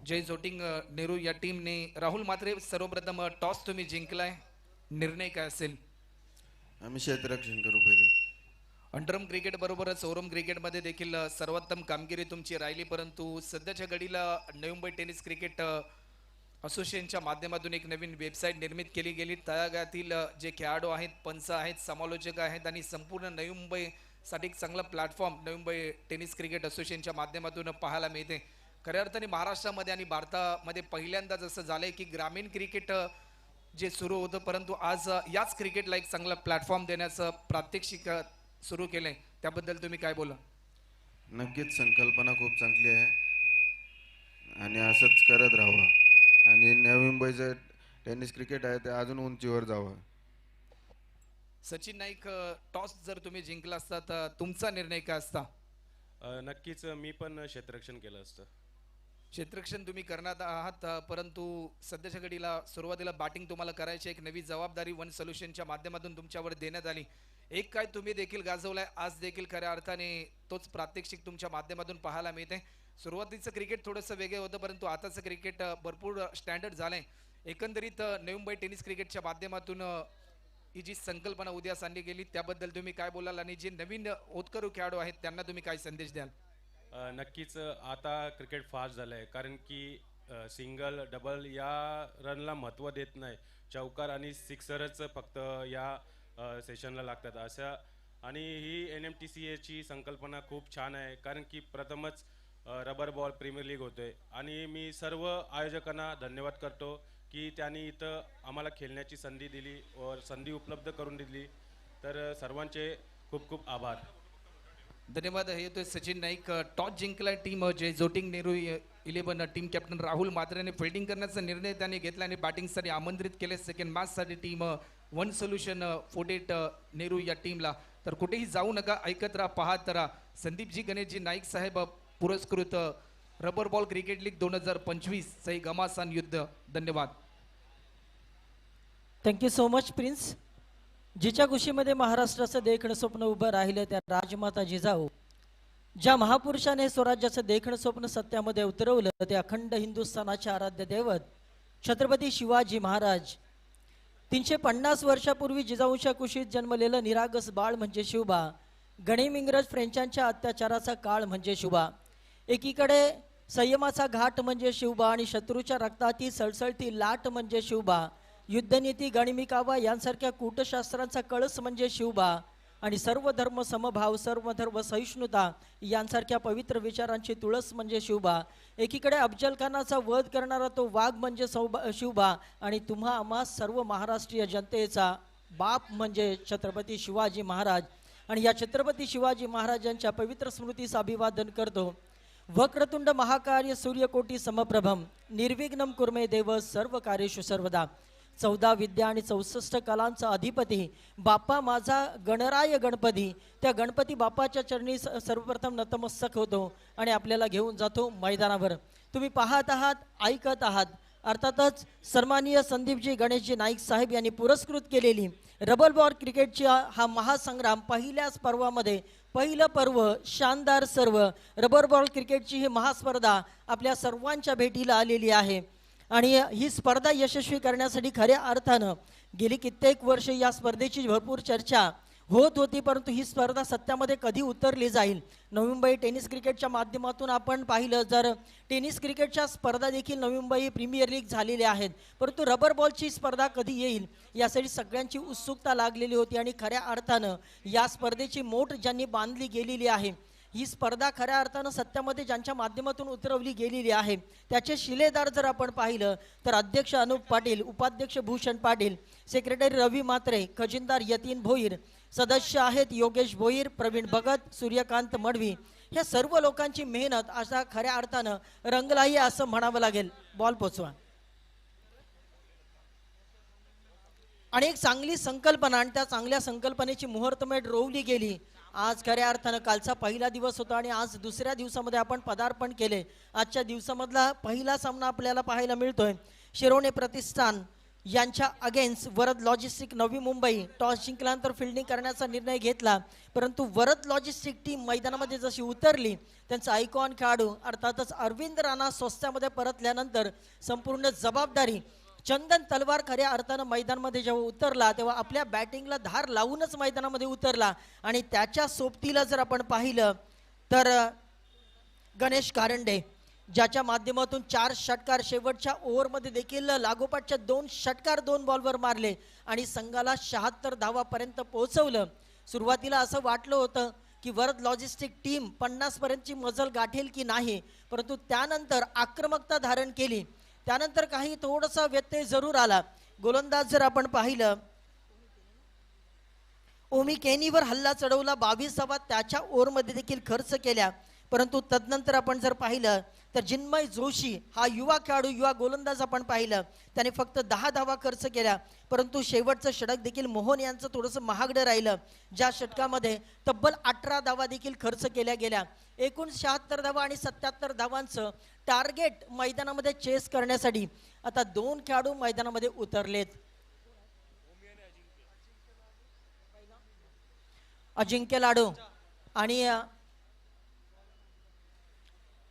जय जोटिंग नेहरू या टीमने. राहुल मात्रे, सर्वप्रथम टॉस तुम्ही जिंकलाय, निर्णय काय असेल? आम्ही क्षेत्ररक्षण करू पहिले. अंडरम क्रिकेट बरोबरच ओरम क्रिकेटमध्ये देखील सर्वोत्तम कामगिरी तुमची राहिली, परंतु सध्याच्या घडीला नवी मुंबई टेनिस क्रिकेट असोसिएशनच्या माध्यमातून एक नवीन वेबसाईट निर्मित केली गेली. तळागाळातील जे खेळाडू आहेत, पंच आहेत, समालोचक आहेत आणि संपूर्ण नवी मुंबईसाठी एक चांगला platform Navi Mumbai tennis cricket असोसिएशनच्या माध्यमातून पाहायला मिळते. खऱ्या अर्थाने महाराष्ट्रामध्ये आणि भारतामध्ये पहिल्यांदा जसं झालंय की ग्रामीण क्रिकेट जे सुरू होतं, परंतु आज याच क्रिकेटला एक चांगला प्लॅटफॉर्म देण्याचं प्रात्यक्षिक सुरू केलंय. त्याबद्दल तुम्ही काय बोला? नक्कीच संकल्पना खूप चांगली आहे आणि असंच करत राहावं आणि नवी मुंबईचं टेनिस क्रिकेट आहे ते अजून उंचीवर जावं. सचिन नाईक, टॉस जर तुम्ही जिंकला असता तर तुमचा निर्णय काय असता? नक्कीच मी पण क्षेत्ररक्षण केलं असतं. क्षेत्ररक्षण तुम्ही करणार आहात, परंतु सध्याच्या घडीला सुरुवातीला बॅटिंग तुम्हाला करायची, एक नवी जबाबदारी वन सोल्युशनच्या माध्यमातून तुमच्यावर देण्यात आली. एक काय तुम्ही देखील गाजवलाय, आज देखील खऱ्या अर्थाने तोच प्रात्यक्षिक तुमच्या माध्यमातून पाहायला मिळते. सुरुवातीचं क्रिकेट थोडंसं वेगळं होतं, परंतु आताचं क्रिकेट भरपूर स्टँडर्ड झालंय. एकंदरीत नवी मुंबई टेनिस क्रिकेटच्या माध्यमातून ही जी संकल्पना उद्या आणली गेली त्याबद्दल तुम्ही काय बोलाल आणि जे नवीन होतकरू खेळाडू आहेत त्यांना तुम्ही काय संदेश द्याल? नक्कीच आता क्रिकेट फास्ट झालं आहे, कारण की सिंगल डबल या रनला महत्त्व देत नाही. चौकार आणि सिक्सरच फक्त या सेशनला लागतात अशा. आणि ही NMTCAची संकल्पना खूप छान आहे, कारण की प्रथमच रबर बॉल प्रीमियर लीग होतोय आणि मी सर्व आयोजकांना धन्यवाद करतो की त्यांनी इथं आम्हाला खेळण्याची संधी दिली व संधी उपलब्ध करून दिली. तर सर्वांचे खूप खूप आभार. धन्यवाद. हे तो सचिन नाईक. टॉस जिंकला टीम जे जोटिंग नेहरू 11 टीम कॅप्टन राहुल म्हात्रेने फिल्डिंग करण्याचा निर्णय त्यांनी घेतला आणि बॅटिंगसाठी आमंत्रित केले. सेकंड मॅचसाठी टीम वन सोल्युशन 48 नेहरू या टीमला. तर कुठेही जाऊ नका, ऐकत राहा, पाहत राहा. संदीपजी गणेशजी नाईक साहेब पुरस्कृत रबर बॉल क्रिकेट लीग 2025 सही घमासान युद्ध. धन्यवाद. Thank you so much prince. जिच्या कुशीमध्ये महाराष्ट्राचं देखणं स्वप्न उभं राहिलं त्या राजमाता जिजाऊ, ज्या महापुरुषाने स्वराज्याचं देखणं स्वप्न सत्यामध्ये उतरवलं ते अखंड हिंदुस्थानाचे आराध्य दैवत छत्रपती शिवाजी महाराज. 350 वर्षापूर्वी जिजाऊच्या कुशीत जन्मलेलं निरागस बाळ म्हणजे शिवबा. गणिम इंग्रज फ्रेंचांच्या अत्याचाराचा काळ म्हणजे शिवबा. एकीकडे संयमाचा घाट म्हणजे शिवबा आणि शत्रूच्या रक्ताती सळसळती लाट म्हणजे शिवबा. युद्धनीती गणिमिकावा यांसारख्या कूटशास्त्रांचा कळस म्हणजे शिवबा आणि सर्व धर्म समभाव सर्व धर्म सहिष्णुता यांसारख्या पवित्र विचारांची तुळस म्हणजे शिवबा. एकीकडे अफजल खानाचा वध करणारा तो वाघ म्हणजे शिवबा आणि तुम्हा आम्हा सर्व महाराष्ट्रीय जनतेचा बाप म्हणजे छत्रपती शिवाजी महाराज. आणि या छत्रपती शिवाजी महाराजांच्या पवित्र स्मृतीस अभिवादन करतो. वक्रतुंड महाकार्य सूर्यकोटी समप्रभम निर्विघ्नम कुर्मे देव सर्व कार्येषु सर्वदा. 14 विद्या आणि 64 कलांचा अधिपती बाप्पा माझा गणराय गणपती. त्या गणपती बाप्पाच्या चरणी सर्वप्रथम नतमस्तक होतो आणि आपल्याला घेऊन जातो मैदानावर. तुम्ही पाहत आहात, ऐकत आहात. अर्थातच सन्माननीय संदीपजी गणेशजी नाईक साहेब यांनी पुरस्कृत केलेली रबर बॉल क्रिकेटचा हा महासंग्राम पहिल्याच पर्वामध्ये पहिलं पर्व शानदार सर्व रबर बॉल क्रिकेटची ही महास्पर्धा आपल्या सर्वांच्या भेटीला आलेली आहे. आणि ही स्पर्धा यशस्वी करण्यासाठी खऱ्या अर्थानं गेली कित्येक वर्ष या स्पर्धेची भरपूर चर्चा होत होती, परंतु ही स्पर्धा सत्यामध्ये कधी उतरली जाईल. नवी मुंबई टेनिस क्रिकेटच्या माध्यमातून आपण पाहिलं जर टेनिस क्रिकेटच्या स्पर्धा देखील नवी मुंबई प्रीमियर लीग झालेल्या आहेत, परंतु रबर बॉलची स्पर्धा कधी येईल यासाठी सगळ्यांची उत्सुकता लागलेली होती. आणि खऱ्या अर्थानं या स्पर्धेची मोठ ज्यांनी बांधली गेलेली आहे, ही स्पर्धा खऱ्या अर्थानं सत्यामध्ये ज्यांच्या माध्यमातून उतरवली गेलेली आहे त्याचे शिलेदार जर आपण पाहिलं तर अध्यक्ष अनुप पाटील, उपाध्यक्ष भूषण पाटील, सेक्रेटरी रवी म्हात्रे, खजिनदार यतीन भोईर, सदस्य आहेत योगेश भोईर, प्रवीण भगत, सूर्यकांत मडवी. ह्या सर्व लोकांची मेहनत अशा खऱ्या अर्थानं रंगलाही असं म्हणावं लागेल. बॉल पोचवा. आणि एक चांगली संकल्पना आणि त्या चांगल्या संकल्पनेची मुहूर्तमेढ रोवली गेली. आज खऱ्या अर्थानं कालचा पहिला दिवस होता आणि आज दुसऱ्या दिवसामध्ये आपण पदार्पण केले. आजच्या दिवसामधला पहिला सामना आपल्याला पाहायला मिळतोय. शिरोणे प्रतिष्ठान यांच्या against Varad logistic Navi Mumbai. Toss जिंकल्यानंतर फिल्डिंग करण्याचा निर्णय घेतला, परंतु वरद लॉजिस्टिक टीम मैदानामध्ये जशी उतरली त्यांचा आयकॉन खेळाडू अर्थातच अरविंद राणा स्वस्त्यामध्ये परतल्यानंतर संपूर्ण जबाबदारी चंदन तलवार खऱ्या अर्थानं मैदानामध्ये जेव्हा उतरला तेव्हा आपल्या बॅटिंगला धार लावूनच मैदानामध्ये उतरला. आणि त्याच्या सोबतीला जर आपण पाहिलं तर गणेश कारंडे ज्याच्या माध्यमातून 4 षटकार शेवटच्या ओव्हरमध्ये देखील लागोपाठच्या 2 षटकार 2 बॉलवर मारले आणि संघाला 76 धावापर्यंत पोहोचवलं. सुरुवातीला असं वाटलं होतं की वर्ध लॉजिस्टिक टीम 50 पर्यंतची मजल गाठेल की नाही, परंतु त्यानंतर आक्रमकता धारण केली. त्यानंतर काही थोडासा व्यत्यय जरूर आला. गोलंदाज जर आपण पाहिलं, ओमी केनीवर हल्ला चढवला, 22 धावा त्याच्या ओव्हरमध्ये देखील खर्च केल्या. परंतु तदनंतर आपण जर पाहिलं तर जिन्मय जोशी हा युवा खेळाडू, युवा गोलंदाज आपण पाहिलं, त्याने फक्त 10 धावा खर्च केल्या. परंतु शेवटचं षटक देखील मोहन यांचं थोडंसं महागडं राहिलं, ज्या षटकामध्ये तब्बल 18 धावा देखील खर्च केल्या गेल्या. एकूण 76 धावा आणि 77 धावांचं टार्गेट मैदानामध्ये चेस करण्यासाठी आता 2 खेळाडू मैदानामध्ये उतरलेत. अजिंक्य लाडू आणि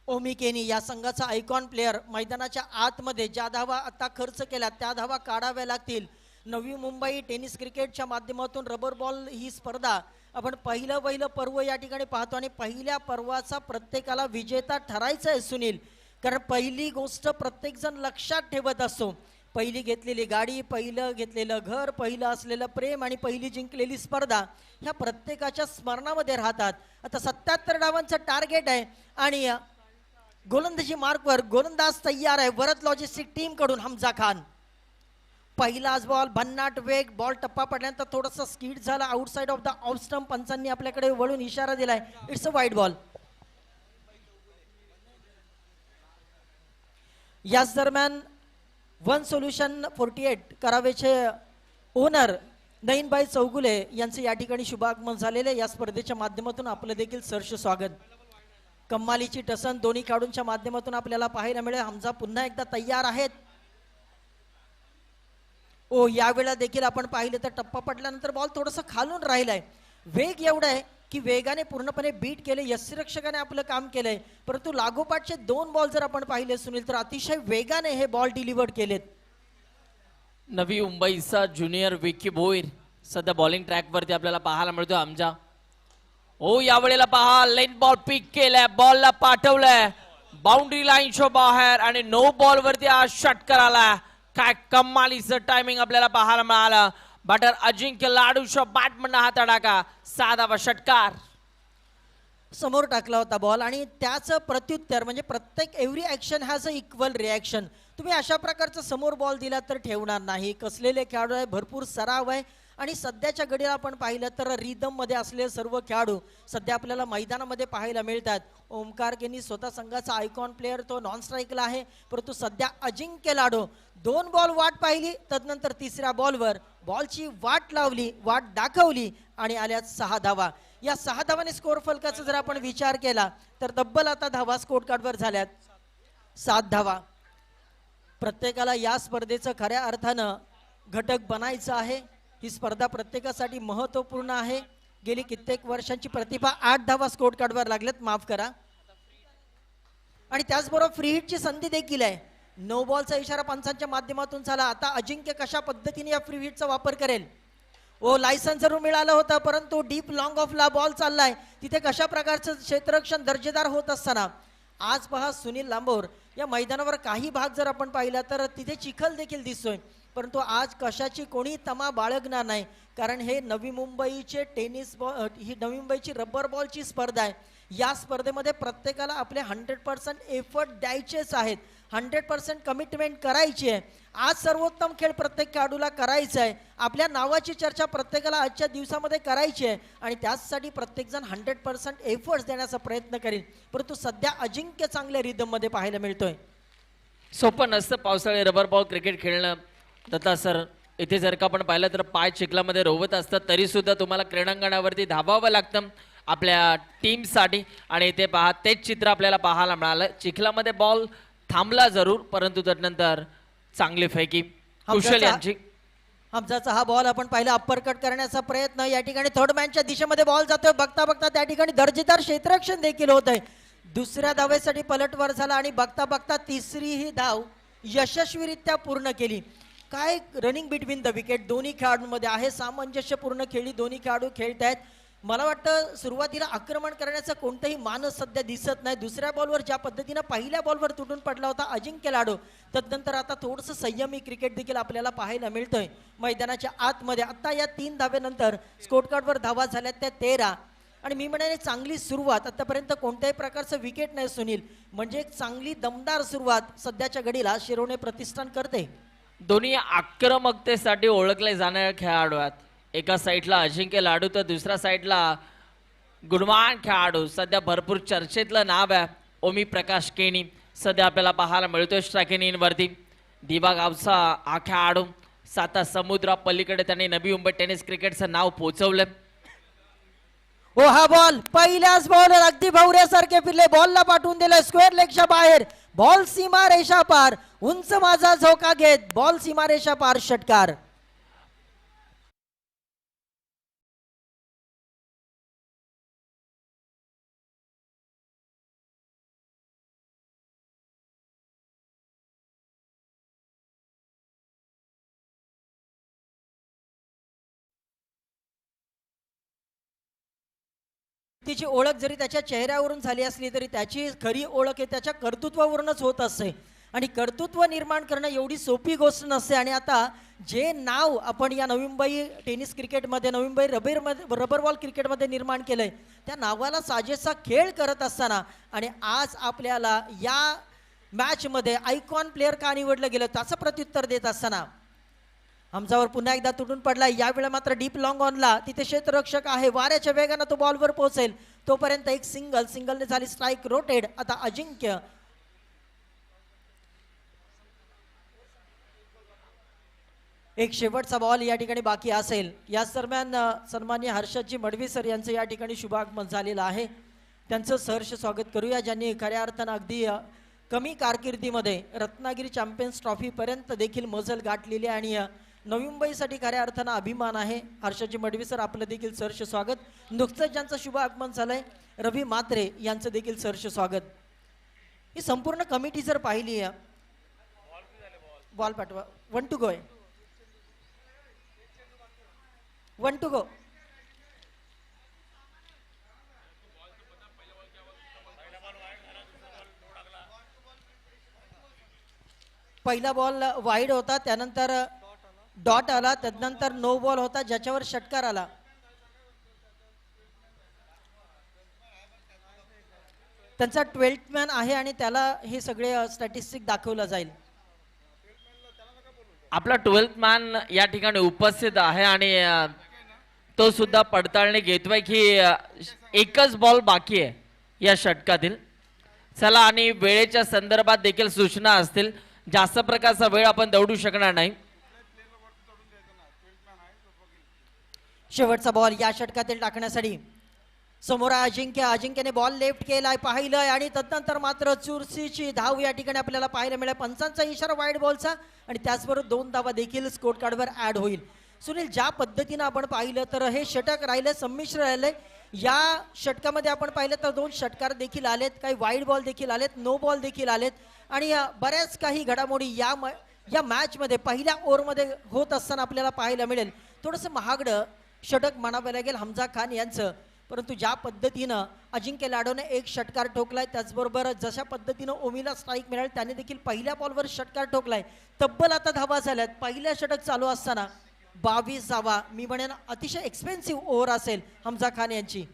ओमी केनी या संघाचा आयकॉन प्लेयर मैदानाच्या आतमध्ये ज्या धावा आता खर्च केल्या त्या धावा काढाव्या लागतील. नवी मुंबई टेनिस क्रिकेटच्या माध्यमातून रबर बॉल ही स्पर्धा आपण पहिलं पर्व या ठिकाणी पाहतो आणि पहिल्या पर्वाचा प्रत्येकाला विजेता ठरायचं आहे सुनील. कारण पहिली गोष्ट प्रत्येक जण लक्षात ठेवत असतो, पहिली घेतलेली गाडी, पहिलं घेतलेलं घर, पहिलं असलेलं प्रेम आणि पहिली जिंकलेली स्पर्धा ह्या प्रत्येकाच्या स्मरणामध्ये राहतात. आता 77 डावांचं टार्गेट आहे आणि गोलंदाजी मार्कवर गोलंदाज तयार आहे वर्ध लॉजिस्टिक टीम कडून. हमजा खान पहिलाच बॉल, भन्नाट वेग, बॉल टप्पा पडल्यानंतर थोडासा स्किड झाला outside off the off stump. पंचांनी आपल्याकडे वळून इशारा दिलाय, इट्स अ वाईड बॉल. याच दरम्यान वन सोल्युशन 48 करावेचे ओनर नईनबाई चौगुले यांचे या ठिकाणी शुभागमन झालेले. या स्पर्धेच्या माध्यमातून आपलं देखील सहर्ष स्वागत. कम्मालीची टसन दोन्ही खेळाडूंच्या माध्यमातून आपल्याला पाहायला मिळेल. हमजा पुन्हा एकदा तयार आहेत. ओ यावेळेला देखील आपण पाहिलं तर टप्पा पडल्यानंतर बॉल थोडंसं खालून राहिलाय. वेग एवढा आहे की वेगाने पूर्णपणे बीट केले, यष्टीरक्षकाने आपलं काम केलंय. परंतु लागोपाठचे 2 बॉल जर आपण पाहिले सुनील तर अतिशय वेगाने हे बॉल डिलिव्हर्ड केलेत. नवी मुंबईचा ज्युनियर विकी भोईर सध्या बॉलिंग ट्रॅकवरती आपल्याला पाहायला मिळतो. आमच्या ओ यावेळेला पहा लेन बॉल पिक केलाय, बॉलला पाठवलंय बाउंड्री लाईनच्या बाहेर आणि नो बॉल वरती आज षटकार आला. काय कमालीचं टायमिंग आपल्याला पाहायला मिळालं. बॅटर अजिंक्य लाडूच्या बॅटमधनं हा तडाखा, 6वा षटकार. समोर टाकला होता बॉल आणि त्याचं प्रत्युत्तर म्हणजे प्रत्येक every action has a equal reaction. तुम्ही अशा प्रकारचा समोर बॉल दिला तर ठेवणार नाही. कसलेले खेळाडू आहे, भरपूर सराव आहे आणि सध्याच्या घडीला आपण पाहिलं तर रिदम मध्ये असलेले सर्व खेळाडू सध्या आपल्याला मैदानामध्ये पाहायला मिळतात. ओमकार केनी स्वतः संघाचा आयकॉन प्लेअर, तो नॉन स्ट्राईकला आहे. परंतु सध्या अजिंक्य लाडू 2 बॉल वाट पाहिली, तदनंतर 3ऱ्या बॉलवर बॉलची वाट लावली, वाट दाखवली आणि आल्यात 6 धावा. या 6 धावाने स्कोर फलकाचा जर आपण विचार केला तर तब्बल आता धावा स्कोर कार्डवर झाल्यात 7 धावा. प्रत्येकाला या स्पर्धेचं खऱ्या अर्थानं घटक बनायचं आहे. ही स्पर्धा प्रत्येकासाठी महत्त्वपूर्ण आहे. गेली कित्येक वर्षांची प्रतिभा 8 धावा स्कोर कार्डवर लागल्यात, माफ करा. आणि त्याचबरोबर फ्री हिटची संधी देखील आहे. नो बॉलचा इशारा पंचांच्या माध्यमातून झाला. आता अजिंक्य कशा पद्धतीने या फ्री हिटचा वापर करेल. ओ लायसन्स जरूर मिळालं होतं परंतु डीप लॉंग ऑफला बॉल चाललाय, तिथे कशा प्रकारचं क्षेत्ररक्षण दर्जेदार होत असताना आज पहा सुनील लांबोर या मैदानावर काही भाग जर आपण पाहिला तर तिथे चिखल देखील दिसतोय. परंतु आज कशाची कोणी तमा बाळगणार नाही, कारण हे नवी मुंबईचे टेनिस बॉल, ही नवी मुंबईची रबर बॉलची स्पर्धा आहे. या स्पर्धेमध्ये प्रत्येकाला आपले 100% एफर्ट द्यायचेच आहेत, 100% कमिटमेंट करायची आहे. आज सर्वोत्तम खेळ प्रत्येक खेळाडूला करायचा आहे. आपल्या नावाची चर्चा प्रत्येकाला आजच्या दिवसामध्ये करायची आहे आणि त्याचसाठी प्रत्येकजण 100% एफर्ट्स देण्याचा प्रयत्न करेल. परंतु सध्या अजिंक्य चांगल्या रिदममध्ये पाहायला मिळतोय. सोपं नसतं पावसाळी रबर बॉल क्रिकेट खेळणं. दत्ता सर, इथे जर का आपण पाहिलं तर पाय चिखलामध्ये रोवत असतात तरी सुद्धा तुम्हाला क्रीडांगणावरती धावावं लागतं आपल्या टीमसाठी. आणि इथे पहा तेच चित्र आपल्याला पाहायला मिळालं. चिखलामध्ये बॉल थांबला जरूर, परंतु त्यानंतर चांगली फैकी कुशल यांची. हमजाचा हा बॉल आपण पाहिला, अप्पर कट करण्याचा प्रयत्न. या ठिकाणी थर्ड मॅनच्या दिशेमध्ये बॉल जातोय. बघता बघता त्या ठिकाणी दर्जेदार क्षेत्ररक्षण देखील होत आहे. दुसऱ्या धावेसाठी पलटवार झाला आणि बघता बघता 3री ही धाव यशस्वीरित्या पूर्ण केली. काय रनिंग बिटवीन द विकेट दोन्ही खेळाडूंमध्ये आहे, सामंजस्यपूर्ण खेळी दोन्ही खेळाडू खेळत आहेत. मला वाटतं सुरुवातीला आक्रमण करण्याचा कोणताही मानस सध्या दिसत नाही. दुसऱ्या बॉलवर ज्या पद्धतीनं पहिल्या बॉलवर तुटून पडला होता अजिंक्य लाडू, तदनंतर आता थोडंसं संयमी क्रिकेट देखील आपल्याला पाहायला मिळतंय मैदानाच्या आतमध्ये. आता या 3 धावेनंतर स्कोर कार्डवर धावा झाल्यात त्या 13 आणि मी म्हणाले चांगली सुरुवात. आतापर्यंत कोणत्याही प्रकारचं विकेट नाही सुनील, म्हणजे एक चांगली दमदार सुरुवात सध्याच्या घडीला शिरोने प्रतिष्ठान करते. दोन्ही आक्रमकतेसाठी ओळखले जाणारे खेळाडू आहेत. एका साईडला अजिंक्य लाडू तर दुसऱ्या साईडला गुणवान खेळाडू, सध्या भरपूर चर्चेतलं नाव आहे ओमी प्रकाश केनी. सध्या आपल्याला पाहायला मिळतोय स्ट्रायकिंग इन वरती. दिवा गावचा हा खेळाडू, साता समुद्रा पलीकडे त्यांनी नवी मुंबई टेनिस क्रिकेटचं नाव पोचवलं. ओ हा बॉल पहिल्याच बॉलवर अगदी भवऱ्यासारखे फिरले, बॉलला पाठवून दिलं स्क्वेअर लेगच्या बाहेर. बॉल सीमा रेषा पार, उंच माझा झोका घेत बॉल सीमा रेषा पार, षटकार. तिची ओळख जरी त्याच्या चेहऱ्यावरून झाली असली तरी त्याची खरी ओळख आहे त्याच्या कर्तृत्वावरूनच होत असते. आणि कर्तृत्व निर्माण करणं एवढी सोपी गोष्ट नसते. आणि आता जे नाव आपण या नवी मुंबई टेनिस क्रिकेटमध्ये, नवी मुंबई रबर बॉल क्रिकेटमध्ये निर्माण केलंय, त्या नावाला साजेसा खेळ करत असताना आणि आज आपल्याला या मॅचमध्ये आयकॉन प्लेअर का निवडलं गेलं त्याचं प्रत्युत्तर देत असताना आमच्यावर पुन्हा एकदा तुटून पडला. यावेळेला मात्र डीप लॉंग ऑनला, तिथे क्षेत्ररक्षक आहे, वाऱ्याच्या वेगानं तो बॉलवर पोहोचेल तोपर्यंत एक सिंगलने झाली स्ट्राईक रोटेड. आता अजिंक्य एक शेवटचा बॉल या ठिकाणी बाकी असेल. याच दरम्यान सन्माननीय हर्षदजी मडवी सर यांचं या ठिकाणी शुभागमन झालेलं आहे. त्यांचं सहर्ष स्वागत करूया, ज्यांनी खऱ्या अर्थानं अगदी कमी कारकिर्दीमध्ये रत्नागिरी चॅम्पियन्स ट्रॉफीपर्यंत देखील मजल गाठलेली आणि नवी मुंबईसाठी खऱ्या अर्थानं अभिमान आहे. हर्षदजी मडवी सर आपलं देखील सहर्ष स्वागत. नुकतंच ज्यांचं शुभ आगमन झालंय रवी म्हात्रे यांचं देखील सहर्ष स्वागत. ही संपूर्ण कमिटी जर पाहिली, बॉल पाठवा, 1 to go आहे, 1 to go. पहिला बॉल वाईड होता, त्यानंतर डॉट आला, त्यानंतर नो बॉल होता ज्याच्यावर षटकार आला. त्यांचा 12th मॅन आहे आणि त्याला हे सगळे स्टॅटिस्टिक दाखवलं जाईल. आपला 12th मॅन या ठिकाणी उपस्थित आहे आणि तो सुद्धा पडताळणी घेतोय की एकच बॉल बाकी आहे या षटकातील. चला, आणि वेळेच्या संदर्भात देखील सूचना असतील, जास्त प्रकारचा वेळ आपण दौडू शकणार नाही. शेवटचा बॉल या षटकातील टाकण्यासाठी समोर अजिंक्यने बॉल लेफ्ट केलाय, पाहिलंय आणि तदनंतर मात्र चुरशीची धाव या ठिकाणी आपल्याला पाहायला मिळाला. पंचांचा इशारा वाईड बॉलचा आणि त्याचबरोबर 2 धावा देखील स्कोर कार्डवर ऍड होईल. सुनील, ज्या पद्धतीनं आपण पाहिलं तर हे षटक राहिलं संमिश्र राहिलंय. या षटकामध्ये आपण पाहिलं तर 2 षटकार देखील आलेत, काही वाईड बॉल देखील आलेत, नो बॉल देखील आलेत आणि बऱ्याच काही घडामोडी या मॅचमध्ये पहिल्या ओव्हरमध्ये होत असताना आपल्याला पाहायला मिळेल. थोडंसं महागडं षटक म्हणावं लागेल हमजा खान यांचं, परंतु ज्या पद्धतीनं अजिंक्य लाडूने एक षटकार ठोकलाय, त्याचबरोबर जशा पद्धतीनं ओमीला स्ट्राईक मिळाली त्याने देखील पहिल्या बॉलवर षटकार ठोकलाय. तब्बल आता धावा झाल्यात. पहिल्या षटक चालू असताना 22 धावा, मी म्हणेन अतिशय एक्सपेन्सिव्ह ओव्हर असेल हमजा खान यांची.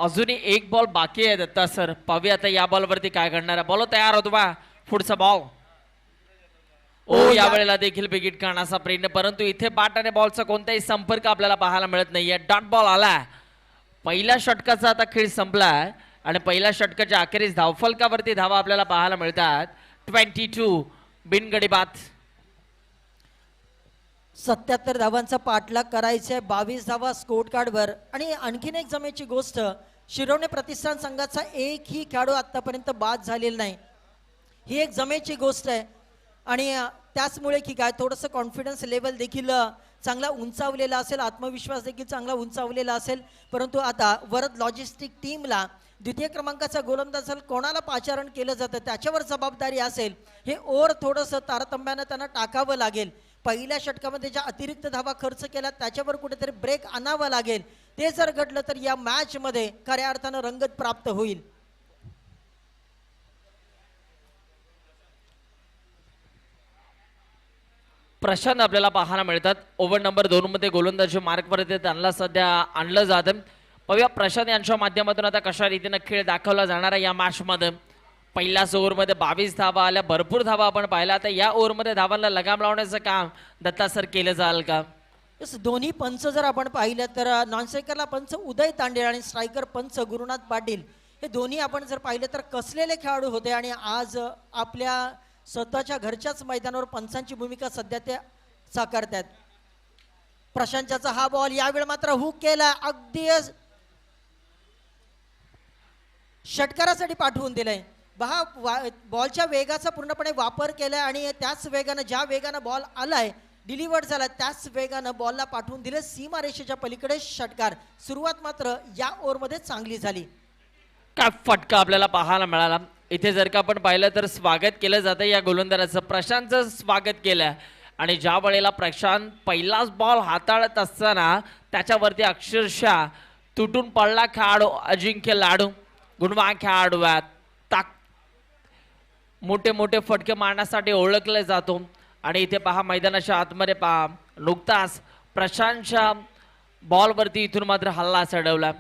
अजूनही एक बॉल बाकी आहे दत्ता सर. पाहूया आता या बॉलवरती काय घडणार आहे. बॉल तयार होतो बा, पुढचा बॉल. या वेळेला देखील विकेट काढण्याचा प्रयत्न, परंतु इथे बॅट आणि बॉलचा कोणताही संपर्क आपल्याला पाहायला मिळत नाहीये. डॉट बॉल आला. पहिल्या षटकाचा आता खेळ संपलाय आणि पहिल्या षटकाच्या अखेरीस धावफलकावरती धावा आपल्याला पाहायला मिळतात. 22 बिनगडी बाद. 77 धावांचा पाठलाग करायचा आहे, 22 धावा स्कोर कार्डवर. आणि आणखीन एक जमेची गोष्ट, शिरोने प्रतिष्ठान संघाचा एकही खेळाडू आतापर्यंत बाद झालेला नाही. ही एक जमेची गोष्ट आहे आणि त्याचमुळे की काय थोडंसं कॉन्फिडन्स लेवल देखील चांगला उंचावलेला असेल, आत्मविश्वास देखील चांगला उंचावलेला असेल. परंतु आता वरद लॉजिस्टिक टीमला द्वितीय क्रमांकाचा गोलंदाज कोणाला पाचारण केलं जातं त्याच्यावर जबाबदारी असेल. हे ओव्हर थोडंसं तारतम्यानं त्यांना टाकावं लागेल. पहिल्या षटकामध्ये ज्या अतिरिक्त धावा खर्च केल्या त्याच्यावर कुठेतरी ब्रेक आणावा लागेल. ते जर घडलं तर या मॅच मध्ये खऱ्या अर्थानं रंगत प्राप्त होईल. प्रशांत आपल्याला पाहायला मिळतात. ओव्हर नंबर 2 मध्ये गोलंदाजी मार्कवरती त्यांना सध्या आणलं जातं. पाहूया प्रशांत यांच्या माध्यमातून आता कशा रीतीनं खेळ दाखवला जाणार आहे या मॅच मध्ये. पहिल्याच ओव्हरमध्ये 22 धावा आल्या, भरपूर धावा आपण पाहिल्या. आता या ओव्हरमध्ये धावांना लगाम लावण्याचं काम दत्ता सर केलं जाईल का? यस, दोन्ही पंच जर आपण पाहिलं तर नॉन स्ट्रायकरला पंच उदय तांडेल आणि स्ट्रायकर पंच गुरुनाथ पाटील, हे दोन्ही आपण जर पाहिलं तर कसलेले खेळाडू होते आणि आज आपल्या स्वतःच्या घरच्याच मैदानावर पंचांची भूमिका सध्या ते साकारतात. प्रशांतचा हा बॉल यावेळी मात्र हुक केला, अगदी षटकारासाठी पाठवून दिलंय. बॉलच्या वेगाचा पूर्णपणे वापर केलाय आणि त्याच वेगानं, ज्या वेगानं बॉल आलाय डिलिव्हर्ड झाला त्याच वेगानं बॉलला पाठवून दिले सीमारेषेच्या पलीकडे षटकार. सुरुवात मात्र या ओव्हरमध्ये चांगली झाली. काय फटका आपल्याला पाहायला मिळाला. इथे जर का आपण पाहिलं तर स्वागत केलं जातं या गोलंदाजाचं, प्रशांतचं स्वागत केलं. आणि ज्या वेळेला प्रशांत पहिलाच बॉल हाताळत असताना त्याच्यावरती अक्षरशः तुटून पडला खेळाडू अजिंक्य लाडू. गुणवान खेळाडू आहेत, मोठे मोठे फटके मारण्यासाठी ओळखले जातो. आणि इथे पहा मैदानाच्या आतमध्ये पहा नुकताच प्रशांतच्या बॉलवरती इथून मात्र हल्ला चढवला.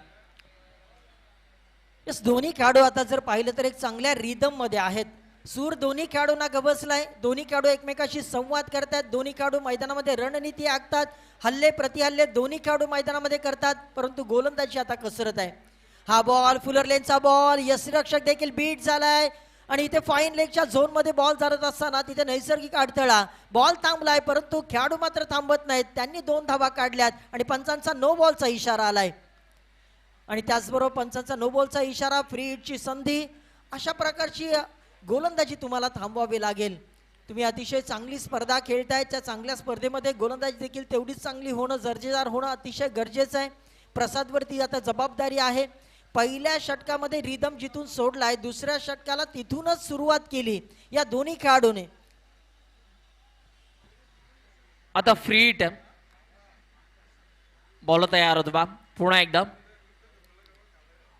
यस, दोन्ही खेळाडू आता जर पाहिलं तर एक चांगल्या रिदम मध्ये आहेत. सूर दोन्ही खेळाडूंना गवसलाय, दोन्ही खेळाडू एकमेकाशी संवाद करतात, दोन्ही खेळाडू मैदानामध्ये रणनीती आखतात, हल्ले प्रतिहल्ले दोन्ही खेळाडू मैदानामध्ये करतात. परंतु गोलंदाजी आता कसरत आहे. हा बॉल फुलर लेनचा बॉल, यष्टिरक्षक देखील बीट झालाय आणि इथे फाईन लेगच्या झोन मध्ये बॉल जात असताना तिथे नैसर्गिक अडथळा, बॉल थांबलाय परंतु खेळाडू मात्र थांबत नाहीत. त्यांनी 2 धावा काढल्यात आणि पंचांचा नो बॉलचा इशारा आलाय. आणि त्याचबरोबर पंचांचा नो बॉलचा इशारा, फ्री हिटची संधी, अशा प्रकारची गोलंदाजी तुम्हाला थांबवावी लागेल. तुम्ही अतिशय चांगली स्पर्धा खेळताय, त्या चांगल्या स्पर्धेमध्ये गोलंदाजी देखील तेवढीच चांगली होणं, दर्जेदार होणं अतिशय गरजेचं आहे. प्रसादवरती आता जबाबदारी आहे. पहिल्या षटकामध्ये रिदम जिथून सोडलाय, दुसऱ्या षटकाला तिथूनच सुरुवात केली या दोन्ही खेळाडूने. आता फ्री हिट बॉल तयार होतो बा पुन्हा एकदा.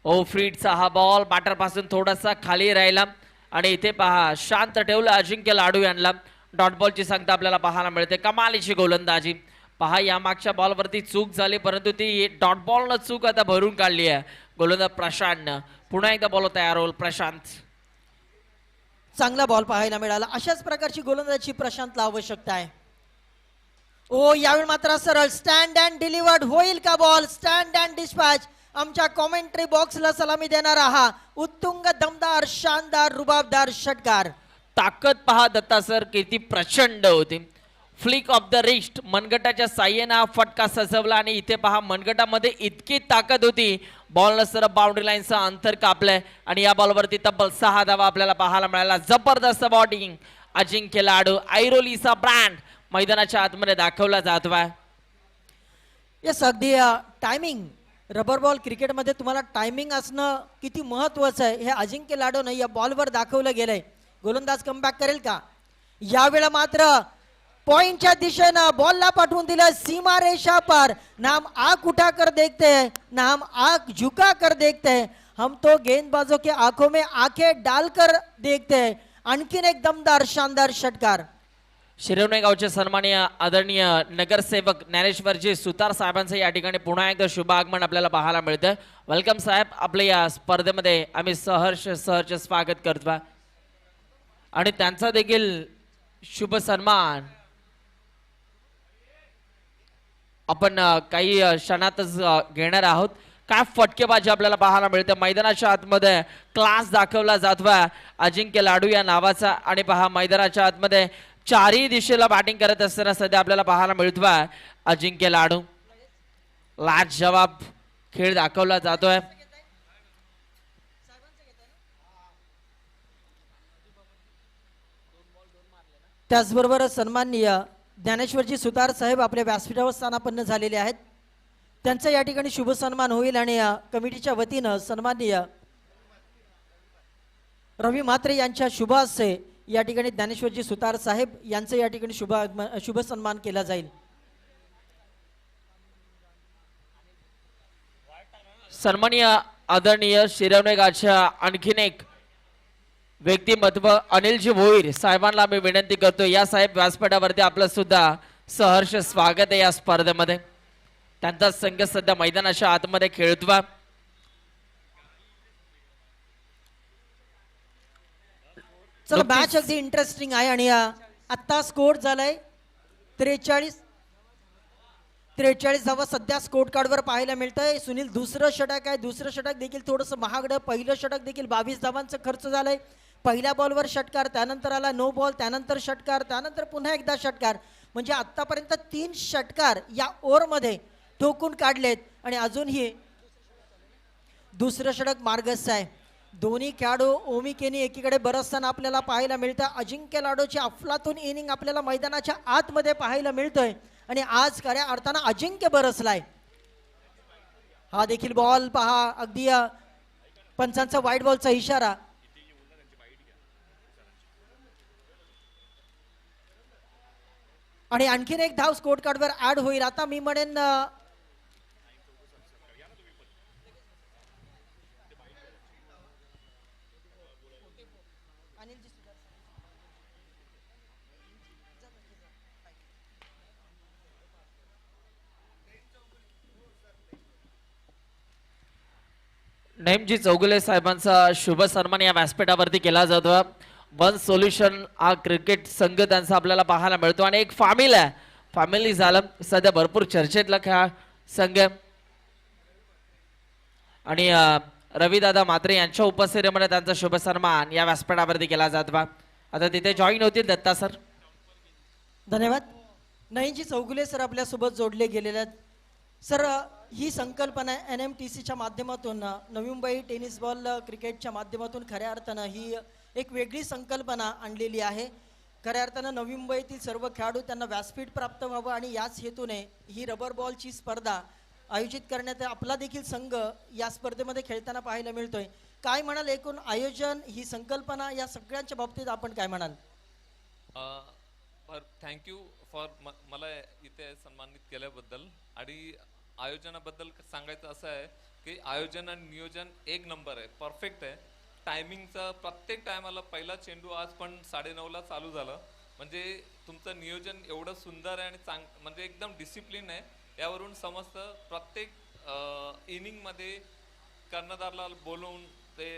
ओ फ्री हिटचा हा बॉल बॅटर पासून थोडासा खाली राहिला आणि इथे पहा शांत ठेवलं अजिंक्य लाडू यांना. डॉट बॉलची संख्या आपल्याला पाहायला मिळते. कमालीची गोलंदाजी पहा. या मागच्या बॉलवरती चूक झाली परंतु ती डॉट बॉलनं चूक आता भरून काढली आहे गोलंदाज प्रशांतनं. पुन्हा एकदा बॉल तयार होईल प्रशांत. चांगला बॉल पाहायला मिळाला. अशाच प्रकारची गोलंदाजी प्रशांतला आवश्यकता आहे. ओ यावेळी मात्र सरळ स्टँड अँड डिलिव्हर्ड होईल का बॉल? Stand and dispatch. आमच्या कॉमेंट्री बॉक्सला सलामी देणारा हा उत्तुंग दमदार शानदार रुबाबदार षटकार. ताकद पहा दत्ता सर किती प्रचंड होती. फ्लिक ऑफ द रिस्ट मनगटाच्या साह्याने हा फटका सजवला आणि इथे पहा मनगटामध्ये इतकी ताकद होती, बॉलनं सर बाउंड्री लाईनचं अंतर कापलंय आणि या बॉलवरती तब्बल 6 धावा आपल्याला पाहायला मिळाला. जबरदस्त बॉटिंग अजिंक्य लाडू. ऐरोलीचा ब्रँड मैदानाच्या आतमध्ये दाखवला जातोय. यस, अगदी टायमिंग, रबर बॉल क्रिकेटमध्ये तुम्हाला टायमिंग असणं किती महत्वाचं आहे हे अजिंक्य लाडूनं या बॉलवर दाखवलं गेलंय. गोलंदाज कमबॅक करेल का? यावेळेला मात्र पॉइंटच्या दिशेनं बॉलला पाठवून दिलं सीमारेषा पार. नाम आंख उठाकर देखते हैं, नाम आंख झुका कर देखते हैं, हम तो गेंदबाजों के आंखों में आंखें डालकर देखते हैं. आणखीन एक दमदार शानदार षटकार. शिरवणे गावचे सन्माननीय आदरणीय नगरसेवक ज्ञानेश्वरजी सुतार साहेबांचं या ठिकाणी पुन्हा एकदा शुभ आगमन आपल्याला पाहायला मिळतं. वेलकम साहेब, आपल्या या स्पर्धेमध्ये आम्ही सहर्ष स्वागत करतो आणि त्यांचा देखील शुभ सन्मान आपण काही क्षणातच घेणार आहोत. काय फटकेबाजी आपल्याला पाहायला मिळते. मैदानाच्या आतमध्ये क्लास दाखवला जातोय अजिंक्य लाडू या नावाचा. आणि पहा मैदानाच्या आतमध्ये चारही दिशेला बॅटिंग करत असताना सध्या आपल्याला पाहायला मिळतोय अजिंक्य लाडू. लाजवाब खेळ दाखवला जातोय. त्याचबरोबर सन्माननीय ज्ञानेश्वरजी सुतार साहेब आपल्या व्यासपीठावर स्थानापन्न झालेले आहेत. त्यांचा या ठिकाणी शुभ सन्मान होईल आणि कमिटीच्या वतीनं सन्माननीय रवी म्हात्रे यांच्या शुभ हस्ते या ठिकाणी ज्ञानेश्वरजी सुतार साहेब यांचं या ठिकाणी शुभ सन्मान केला जाईल. सन्माननीय आदरणीय शिरवणेगाच्या आणखीन एक व्यक्तिमत्व अनिलजी भोईर साहेबांना मी विनंती करतो, या साहेब व्यासपीठावरती आपलं सुद्धा सहर्ष स्वागत आहे या स्पर्धेमध्ये. त्यांचा संघ सध्या मैदानाच्या आतमध्ये खेळतोय. चला मॅच अगदी इंटरेस्टिंग आहे आणि आत्ता स्कोर झालाय 43 धावा सध्या स्कोर कार्डवर पाहायला मिळतंय. सुनील दुसरं षटक आहे, दुसरं षटक देखील थोडंसं महागडं. पहिलं षटक देखील 22 धावांचं खर्च झालंय. पहिल्या बॉलवर षटकार, त्यानंतर आला नो बॉल, त्यानंतर षटकार, त्यानंतर पुन्हा एकदा षटकार. म्हणजे आतापर्यंत 3 षटकार या ओव्हरमध्ये ठोकून काढलेत आणि अजूनही दुसरं षटक मार्गस्थ आहे. दोन्ही खेळाडू ओमिकेनी एकीकडे बरसताना आपल्याला पाहायला मिळतं. अजिंक्य लाडोची अफलातून इनिंग आपल्याला मैदानाच्या आतमध्ये पाहायला मिळतोय आणि आज खऱ्या अर्थानं अजिंक्य बरसलाय. हा देखील बॉल पहा, अगदी पंचांचा वाईट बॉलचा इशारा. आणि आणखीन एक धाव स्कोर कार्डवर ऍड होईल. आता मी म्हणेन नेमजी चौगुले साहेबांचा शुभ सन्मान या व्यासपीठावरती केला जातो. वन सोल्युशन हा क्रिकेट संघ त्यांचा आपल्याला पाहायला मिळतो आणि एक फॅमिली झालं सध्या भरपूर चर्चेतला खेळ संघ. आणि रविदादा म्हात्रे यांच्या उपस्थितीमध्ये त्यांचा शुभ सन्मान या व्यासपीठावरती केला जातो. आता तिथे जॉईन होतील दत्ता सर. धन्यवाद. नयनजी चौगुले सर आपल्यासोबत जोडले गेलेले आहेत. सर ही संकल्पना NMTCच्या माध्यमातून नवी मुंबई टेनिस बॉल क्रिकेटच्या माध्यमातून खऱ्या अर्थानं ही एक वेगळी संकल्पना आणलेली आहे. खऱ्या अर्थानं नवी मुंबईतील सर्व खेळाडू त्यांना व्यासपीठ प्राप्त व्हावं आणि याच हेतूने ही रबर बॉलची स्पर्धा आयोजित करण्यात आपला देखील संघ या स्पर्धेमध्ये खेळताना पाहायला मिळतोय. काय म्हणाल, एकूण आयोजन, ही संकल्पना, या सगळ्यांच्या बाबतीत आपण काय म्हणाल? थँक्यू फॉर मला इथे सन्मानित केल्याबद्दल. आणि आयोजनाबद्दल सांगायचं असं आहे की आयोजन आणि नियोजन एक नंबर आहे, परफेक्ट आहे. टायमिंगचं प्रत्येक टायमाला पहिला चेंडू आज पण 9:30ला चालू झालं. म्हणजे तुमचं नियोजन एवढं सुंदर आहे आणि म्हणजे एकदम डिसिप्लिन आहे. यावरून समजतं प्रत्येक इनिंगमध्ये कर्णधारला बोलवून ते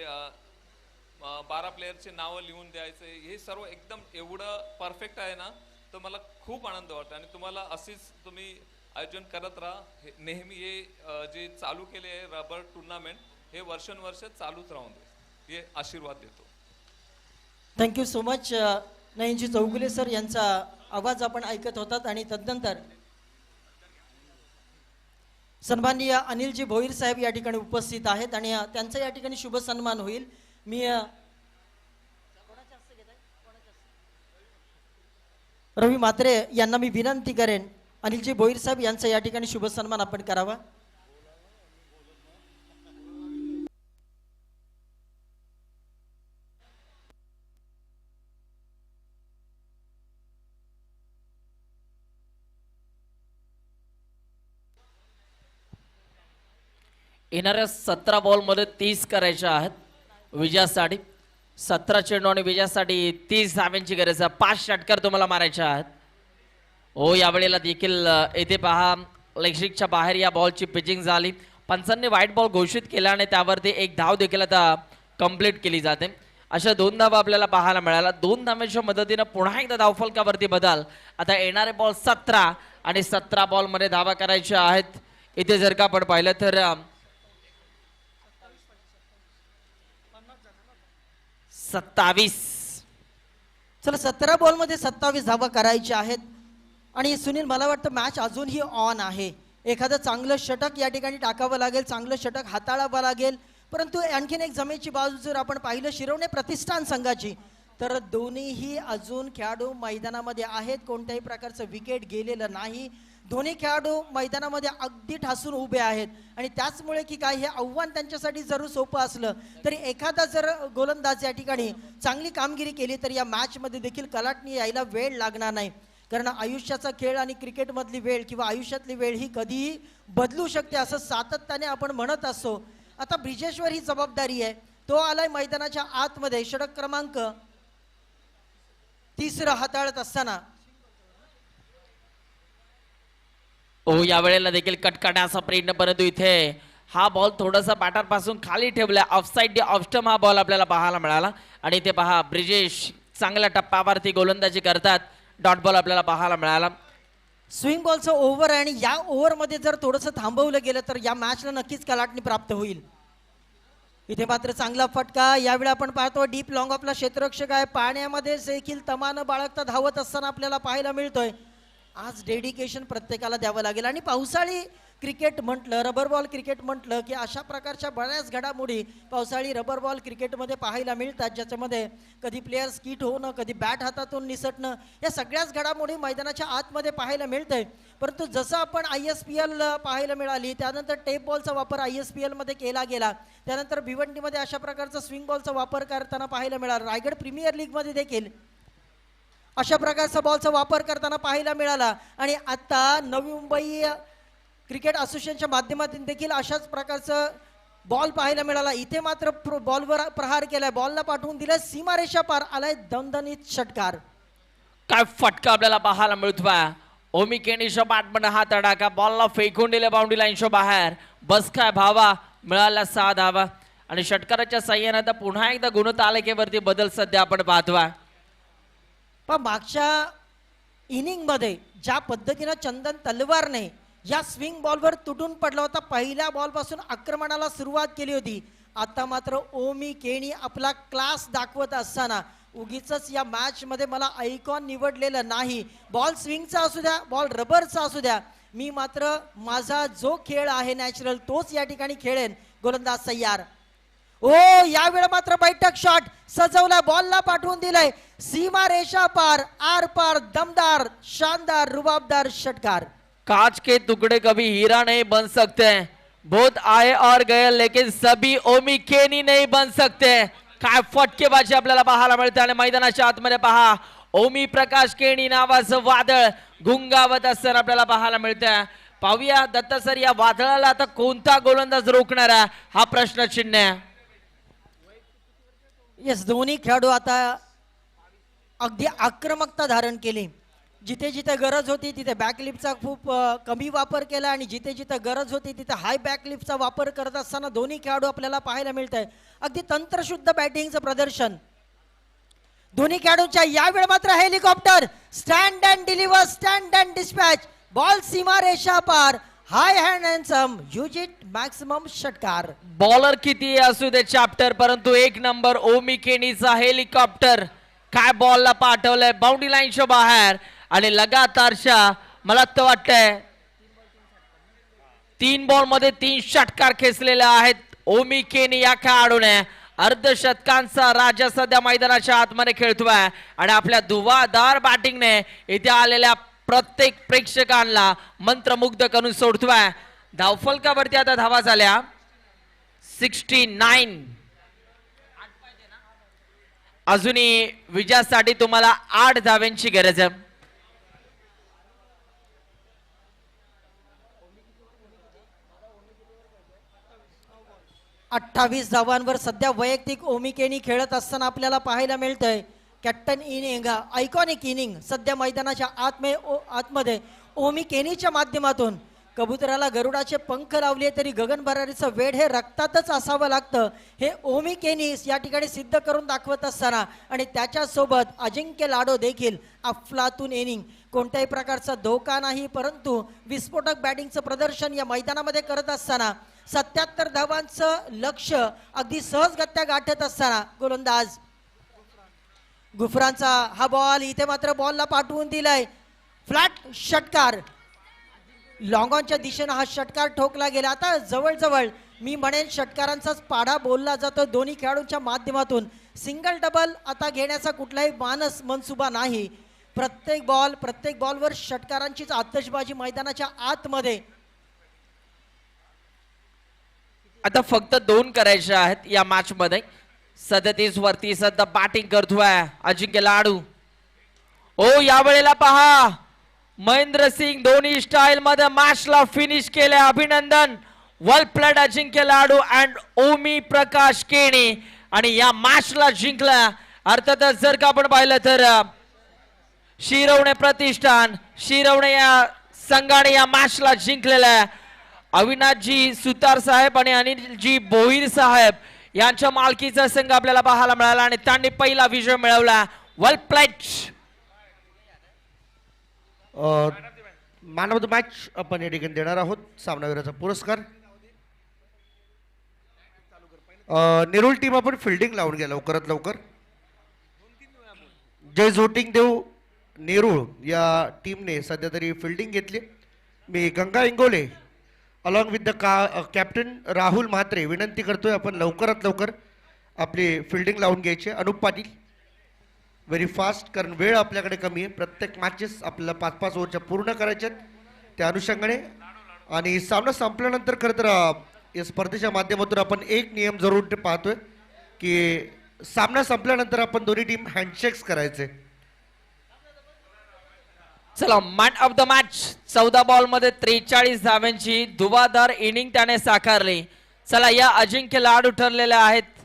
12 प्लेयरचे नावं लिहून द्यायचे, हे सर्व एकदम एवढं परफेक्ट आहे ना, तर मला खूप आनंद वाटतो. आणि तुम्हाला अशीच तुम्ही आयोजन करत राहा. नेहमी हे जे चालू केले आहे रबर टुर्नामेंट, हे वर्षानुवर्ष चालूच राहून दे, हे आशीर्वाद देतो. Thank you so much. Nayanji Chougule sir यांचा आवाज आपण ऐकत होतात. आणि तदनंतर सन्माननीय अनिलजी भोईर साहेब या ठिकाणी उपस्थित आहेत आणि त्यांचा या ठिकाणी शुभ सन्मान होईल. मी रवी म्हात्रे यांना मी विनंती करेन, अनिलजी भोईर साहेब यांचा या ठिकाणी शुभ सन्मान आपण करावा. येणाऱ्या 17 बॉलमध्ये 30 करायच्या आहेत विजयासाठी. 17 चेंडू आणि विजयासाठी 30 धाव्यांची गरज आहे. 5 षटकार तुम्हाला मारायचे आहेत. हो, यावेळेला देखील येथे पहा लेगस्टिकच्या बाहेर या बॉलची पिचिंग झाली. पंचांनी व्हाईट बॉल घोषित केला आणि त्यावरती एक धाव देखील आता कंप्लीट केली जाते. अशा 2 धावा आपल्याला पाहायला मिळाल्या. 2 धाव्यांच्या मदतीनं पुन्हा एकदा धावफलकावरती बदल. आता येणारे बॉल 17 आणि 17 बॉलमध्ये धावा करायच्या आहेत. इथे जर का आपण पाहिलं तर 27. चला 17 बॉलमध्ये 27 धावा करायच्या आहेत. आणि सुनील, मला वाटतं मॅच अजूनही ऑन आहे. एखादं चांगलं षटक या ठिकाणी टाकावं लागेल, चांगलं षटक हाताळावं लागेल. परंतु आणखीन एक जमेची बाजू जर आपण पाहिलं शिरवणे प्रतिष्ठान संघाची, तर दोन्हीही अजून खेळाडू मैदानामध्ये आहेत. कोणत्याही प्रकारचं विकेट गेलेलं नाही. दोन्ही खेळाडू मैदानामध्ये अगदी ठासून उभे आहेत. आणि त्याचमुळे की काय, हे आव्हान त्यांच्यासाठी जरूर सोपं असलं तरी एखादा जर गोलंदाज या ठिकाणी चांगली कामगिरी केली तर या मॅचमध्ये देखील कलाटणी यायला वेळ लागणार नाही. कारण आयुष्याचा खेळ आणि क्रिकेटमधली वेळ किंवा आयुष्यातली वेळ ही कधीही बदलू शकते असं सातत्याने आपण म्हणत असतो. आता ब्रिजेशवर ही जबाबदारी आहे. तो आलाय मैदानाच्या आतमध्ये षटक क्रमांक 3 हाताळत असताना. या वेळेला देखील कटकाटाचा प्रयत्न, परंतु इथे हा बॉल थोडासा बॅटर पासून खाली ठेवला. ऑफसाईड ऑफस्टम हा बॉल आपल्याला पाहायला मिळाला आणि इथे पहा ब्रिजेश चांगल्या टप्प्यावरती गोलंदाजी करतात. डॉट बॉल आपल्याला पाहायला मिळाला. स्विंग बॉलचं ओव्हर आहे आणि या ओव्हरमध्ये जर थोडंसं थांबवलं गेलं तर या मॅचला नक्कीच कलाटणी प्राप्त होईल. इथे मात्र चांगला फटका. यावेळी आपण पाहतो डीप लॉंग ऑफला क्षेत्ररक्षक आहे. पाण्यामध्ये देखील तमानं बाळगता धावत असताना आपल्याला पाहायला मिळतोय. आज डेडिकेशन प्रत्येकाला द्यावं लागेल. आणि पावसाळी क्रिकेट म्हटलं, रबर बॉल क्रिकेट म्हटलं की अशा प्रकारच्या बऱ्याच घडामोडी पावसाळी रबर बॉल क्रिकेटमध्ये पाहायला मिळतात, ज्याच्यामध्ये कधी प्लेयर्स किट होणं, कधी बॅट हातातून निसटणं, या सगळ्याच घडामोडी मैदानाच्या आतमध्ये पाहायला मिळतंय. परंतु जसं आपण ISPL पाहायला मिळाली, त्यानंतर टेप बॉलचा वापर ISPL मध्ये केला गेला, त्यानंतर भिवंडीमध्ये अशा प्रकारचा स्विंग बॉलचा वापर करताना पाहायला मिळाला. रायगड प्रीमियर लीगमध्ये देखील अशा प्रकारचा बॉलचा वापर करताना पाहायला मिळाला. आणि आता नवी मुंबई क्रिकेट असोसिएशनच्या माध्यमातून देखील अशाच प्रकारचं बॉल पाहायला मिळाला. इथे मात्र बॉलवर प्रहार केलाय, बॉलला पाठवून दिलाय सीमारेषा पार, आलाय दणदणीत षटकार. काय फटका आपल्याला पाहायला मिळतोय. ओमी केनीच्या बॅटमध्ये हा तडाखा, बॉलला फेकून दिले बाउंड्री लाईनच्या बाहेर. बस काय भावा, मिळाला 6 धावा आणि षटकाराच्या साह्याने आता पुन्हा एकदा गुणतालिकेवरती बदल सध्या आपण पाहतोय. पण मागच्या इनिंगमध्ये ज्या पद्धतीनं चंदन तलवारने या स्विंग बॉलवर तुटून पडला होता, पहिल्या बॉलपासून आक्रमणाला सुरुवात केली होती, आता मात्र ओमी केनी आपला क्लास दाखवत असताना उगीच या मॅच मध्ये मला आयकॉन निवडलेलं नाही. बॉल स्विंगचा असू द्या, बॉल रबरचा असू द्या, मी मात्र माझा जो खेळ आहे नॅचरल तोच या ठिकाणी खेळेन. गोलंदाज तयार. ओ यावेळी मात्र बैठक शॉट सजवला, बॉलला पाठवून दिलाय सीमा रेषा पार, आर पार, दमदार, शानदार, रुबाबदार षटकार. कांच के टुकड़े कभी हीरा नहीं बन सकते, बहुत आए और गए लेकिन सभी ओमी केनी नहीं बन सकते. काय फटकेबाजी आपल्याला पाहायला मिळते आणि मैदानाच्या आतमध्ये पहा ओमी प्रकाश केनी नावाचं वादळ गुंगावत असताना आपल्याला पाहायला मिळतंय. पाहूया दत्त सर, या वादळाला आता कोणता गोलंदाज रोखणार आहे हा प्रश्नचिन्ह आहे. येस, दोन्ही खेळाडू आता अगदी आक्रमकता धारण केली. जिथे जिथे गरज होती तिथे बॅकलिफ्टचा खूप कमी वापर केला आणि जिथे जिथे गरज होती तिथे हाय बॅकलिफ्टचा वापर करत असताना दोन्ही खेळाडू आपल्याला पाहायला मिळत आहे. अगदी तंत्रशुद्ध बॅटिंगचं प्रदर्शन दोन्ही खेळाडूंच्या. यावेळी मात्र helicopter stand and deliver, stand and dispatch, ball सीमा रेषा पार, high hand and some, use it maximum षटकार. बॉलर किती असू दे चॅप्टर, परंतु 1 नंबर ओमी केनीचा हेलिकॉप्टर काय बॉलला पाठवलंय बाउंड्री लाईनच्या बाहेर आणि लगातारच्या मला तर वाटतंय 3 बॉल मध्ये 3 षटकार खेचलेले आहेत ओमी केनी या खेळाडूने. अर्धशतकांचा राजा सध्या मैदानाच्या आतमध्ये खेळतोय आणि आपल्या धुवाधार बॅटिंगने इथे आलेल्या प्रत्येक प्रेक्षकांना मंत्रमुग्ध करून सोडतोय. धावफलकावरती आता धावा झाल्या 69. अजूनही विजयासाठी तुम्हाला 8 धाव्यांची गरज आहे. 28 धावांवर सध्या वैयक्तिक ओमी केनी खेळत असताना आपल्याला पाहायला मिळतंय. कॅप्टन इनिंग, आयकॉनिक इनिंग सध्या मैदानाच्या आतमध्ये ओमी केनीच्या माध्यमातून. कबुतराला गरुडाचे पंख लावले तरी गगन भरारीचं वेड हे रक्तातच असावं लागतं, हे ओमी केनी या ठिकाणी सिद्ध करून दाखवत असताना आणि त्याच्यासोबत अजिंक्य लाडो देखील अफलातून इनिंग, कोणत्याही प्रकारचा धोका नाही परंतु विस्फोटक बॅटिंगचं प्रदर्शन या मैदानामध्ये करत असताना 77 धावांचं लक्ष अगदी सहजगत्या गाठत असताना गोलंदाज गुफरांचा हा बॉल इथे मात्र बॉलला पाठवून दिलाय. फ्लॅट षटकार, लॉंगॉनच्या दिशेनं हा षटकार ठोकला गेला. आता जवळजवळ मी म्हणेन षटकारांचाच पाढा बोलला जातो दोन्ही खेळाडूंच्या माध्यमातून. सिंगल डबल आता घेण्याचा कुठलाही मनसुबा नाही. प्रत्येक बॉलवर षटकारांचीच आतषबाजी मैदानाच्या आतमध्ये. आता फक्त 2 करायचे आहेत या मॅच मध्ये. 37 वरती सध्या बॅटिंग करतोय अजिंक्य लाडू. ओ यावेळेला पहा महेंद्र सिंग धोनी स्टाईल मध्ये मॅचला फिनिश केले. अभिनंदन वेल प्लेड अजिंक्य लाडू अँड ओमी प्रकाश केणी. आणि या मॅचला जिंकला. अर्थातच जर का आपण पाहिलं तर शिरवणे प्रतिष्ठान शिरवणे या संघाने या मॅचला जिंकलेला आहे. अविनाशजी सुतार साहेब आणि अनिलजी बोईर साहेब यांच्या मालकीचा संघ आपल्याला पाहायला मिळाला आणि त्यांनी पहिला विजय मिळवला. Well played. Man of the match आपण या ठिकाणी देणार आहोत सामनावीराचा पुरस्कार. नेरूळ टीम आपण फिल्डिंग लावून घ्या लवकरात लवकर. जय झोटिंग देव नेरूळ या टीमने सध्या तरी फिल्डिंग घेतली. मी Ganga Ingole along with the captain Rahul Mhatre विनंती करतोय आपण लवकरात लवकर आपली फिल्डिंग लावून घ्यायची. अनुप पाटील व्हेरी फास्ट, कारण वेळ आपल्याकडे कमी आहे. प्रत्येक मॅचेस आपल्याला 5-5 ओव्हरच्या पूर्ण करायच्यात त्या अनुषंगाने. आणि सामना संपल्यानंतर खरं तर या स्पर्धेच्या माध्यमातून आपण एक नियम जरूर पाहतोय की सामना संपल्यानंतर आपण दोन्ही टीम हँडशेक्स करायचे. चला man of the match 14 ball मध्ये 43 धाव्यांची धुवाधार इनिंग त्याने साकारली. चला या अजिंक्य लाडू ठरलेले आहेत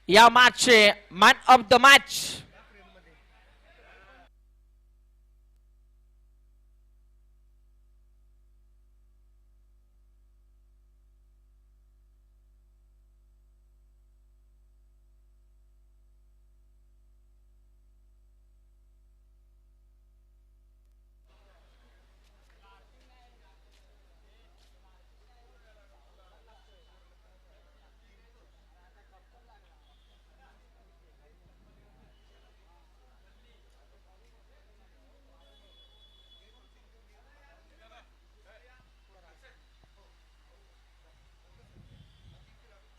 या मॅचचे मॅन ऑफ द मॅच.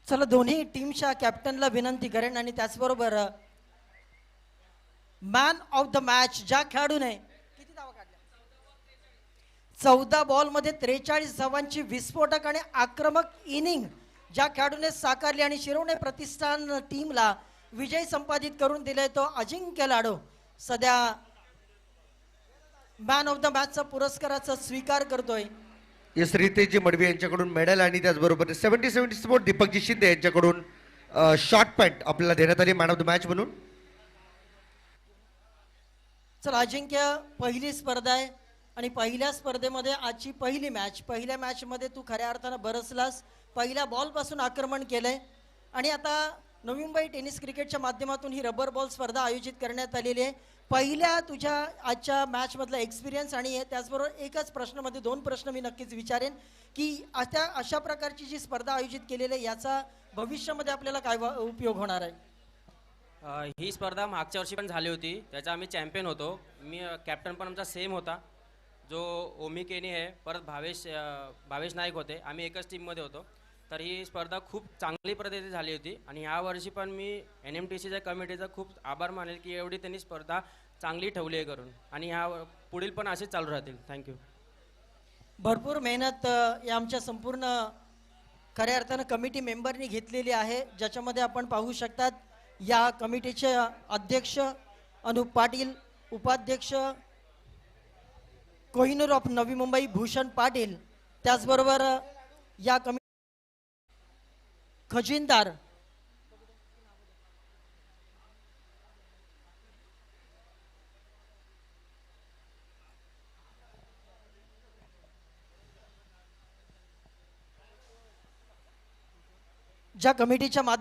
चला दोन्ही टीमच्या कॅप्टनला विनंती करेन आणि त्याचबरोबर मॅन ऑफ द मॅच ज्या खेळाडूने किती धावा काढल्या 14 बॉल मध्ये 43 धावांची विस्फोटक आणि आक्रमक इनिंग ज्या खेळाडूने साकारली आणि शिरवणे प्रतिष्ठान टीमला विजय संपादित करून दिले तो अजिंक्य लाडू सध्या मॅन ऑफ द मॅचचा पुरस्काराचा स्वीकार करतोय. एस रितेशजी मडवी यांच्याकडून मेडल आणि त्याचबरोबर 70-70 स्पोर्ट दीपकजी शिंदे यांच्याकडून शॉर्ट पॅन्ट आपल्याला देण्यात आली मॅन ऑफ द मॅच म्हणून. चला अजिंक्य पहिली स्पर्धा आहे आणि पहिल्या स्पर्धेमध्ये आजची पहिली मॅच. पहिल्या मॅचमध्ये तू खऱ्या अर्थानं बरसलास. पहिल्या बॉलपासून आक्रमण केलंय आणि आता नवी मुंबई टेनिस क्रिकेटच्या माध्यमातून ही रबर बॉल स्पर्धा आयोजित करण्यात आलेली आहे. पहिल्या तुझ्या आजच्या मॅचमधला एक्सपिरियन्स आणि त्याचबरोबर एकच प्रश्नामध्ये 2 प्रश्न मी नक्कीच विचारेन की आता अशा प्रकारची जी स्पर्धा आयोजित केलेली आहे याचा भविष्यामध्ये आपल्याला काय उपयोग होणार आहे. ही स्पर्धा मागच्या वर्षी पण झाली होती, त्याचा आम्ही चॅम्पियन होतो. मी कॅप्टन पण आमचा सेम होता जो ओमी केनी आहे, परत भावेश नाईक होते. आम्ही एकच टीममध्ये होतो. तर ही स्पर्धा खूप चांगली पद्धतीने झाली होती आणि यावर्षी पण मी NMTCच्या कमिटीचा खूप आभार मानेल की एवढी त्यांनी स्पर्धा चांगली ठेवली आहे करून आणि ह्या पुढील पण असेच चालू राहतील. थँक्यू. भरपूर मेहनत या आमच्या संपूर्ण खऱ्या अर्थानं कमिटी मेंबरनी घेतलेली आहे, ज्याच्यामध्ये आपण पाहू शकतात या कमिटीचे अध्यक्ष अनुप पाटील, उपाध्यक्ष कोहिनूर ऑफ नवी मुंबई भूषण पाटील, त्याचबरोबर या कमिटी खजिनदार ज्या कमिटीच्या माध्यमातून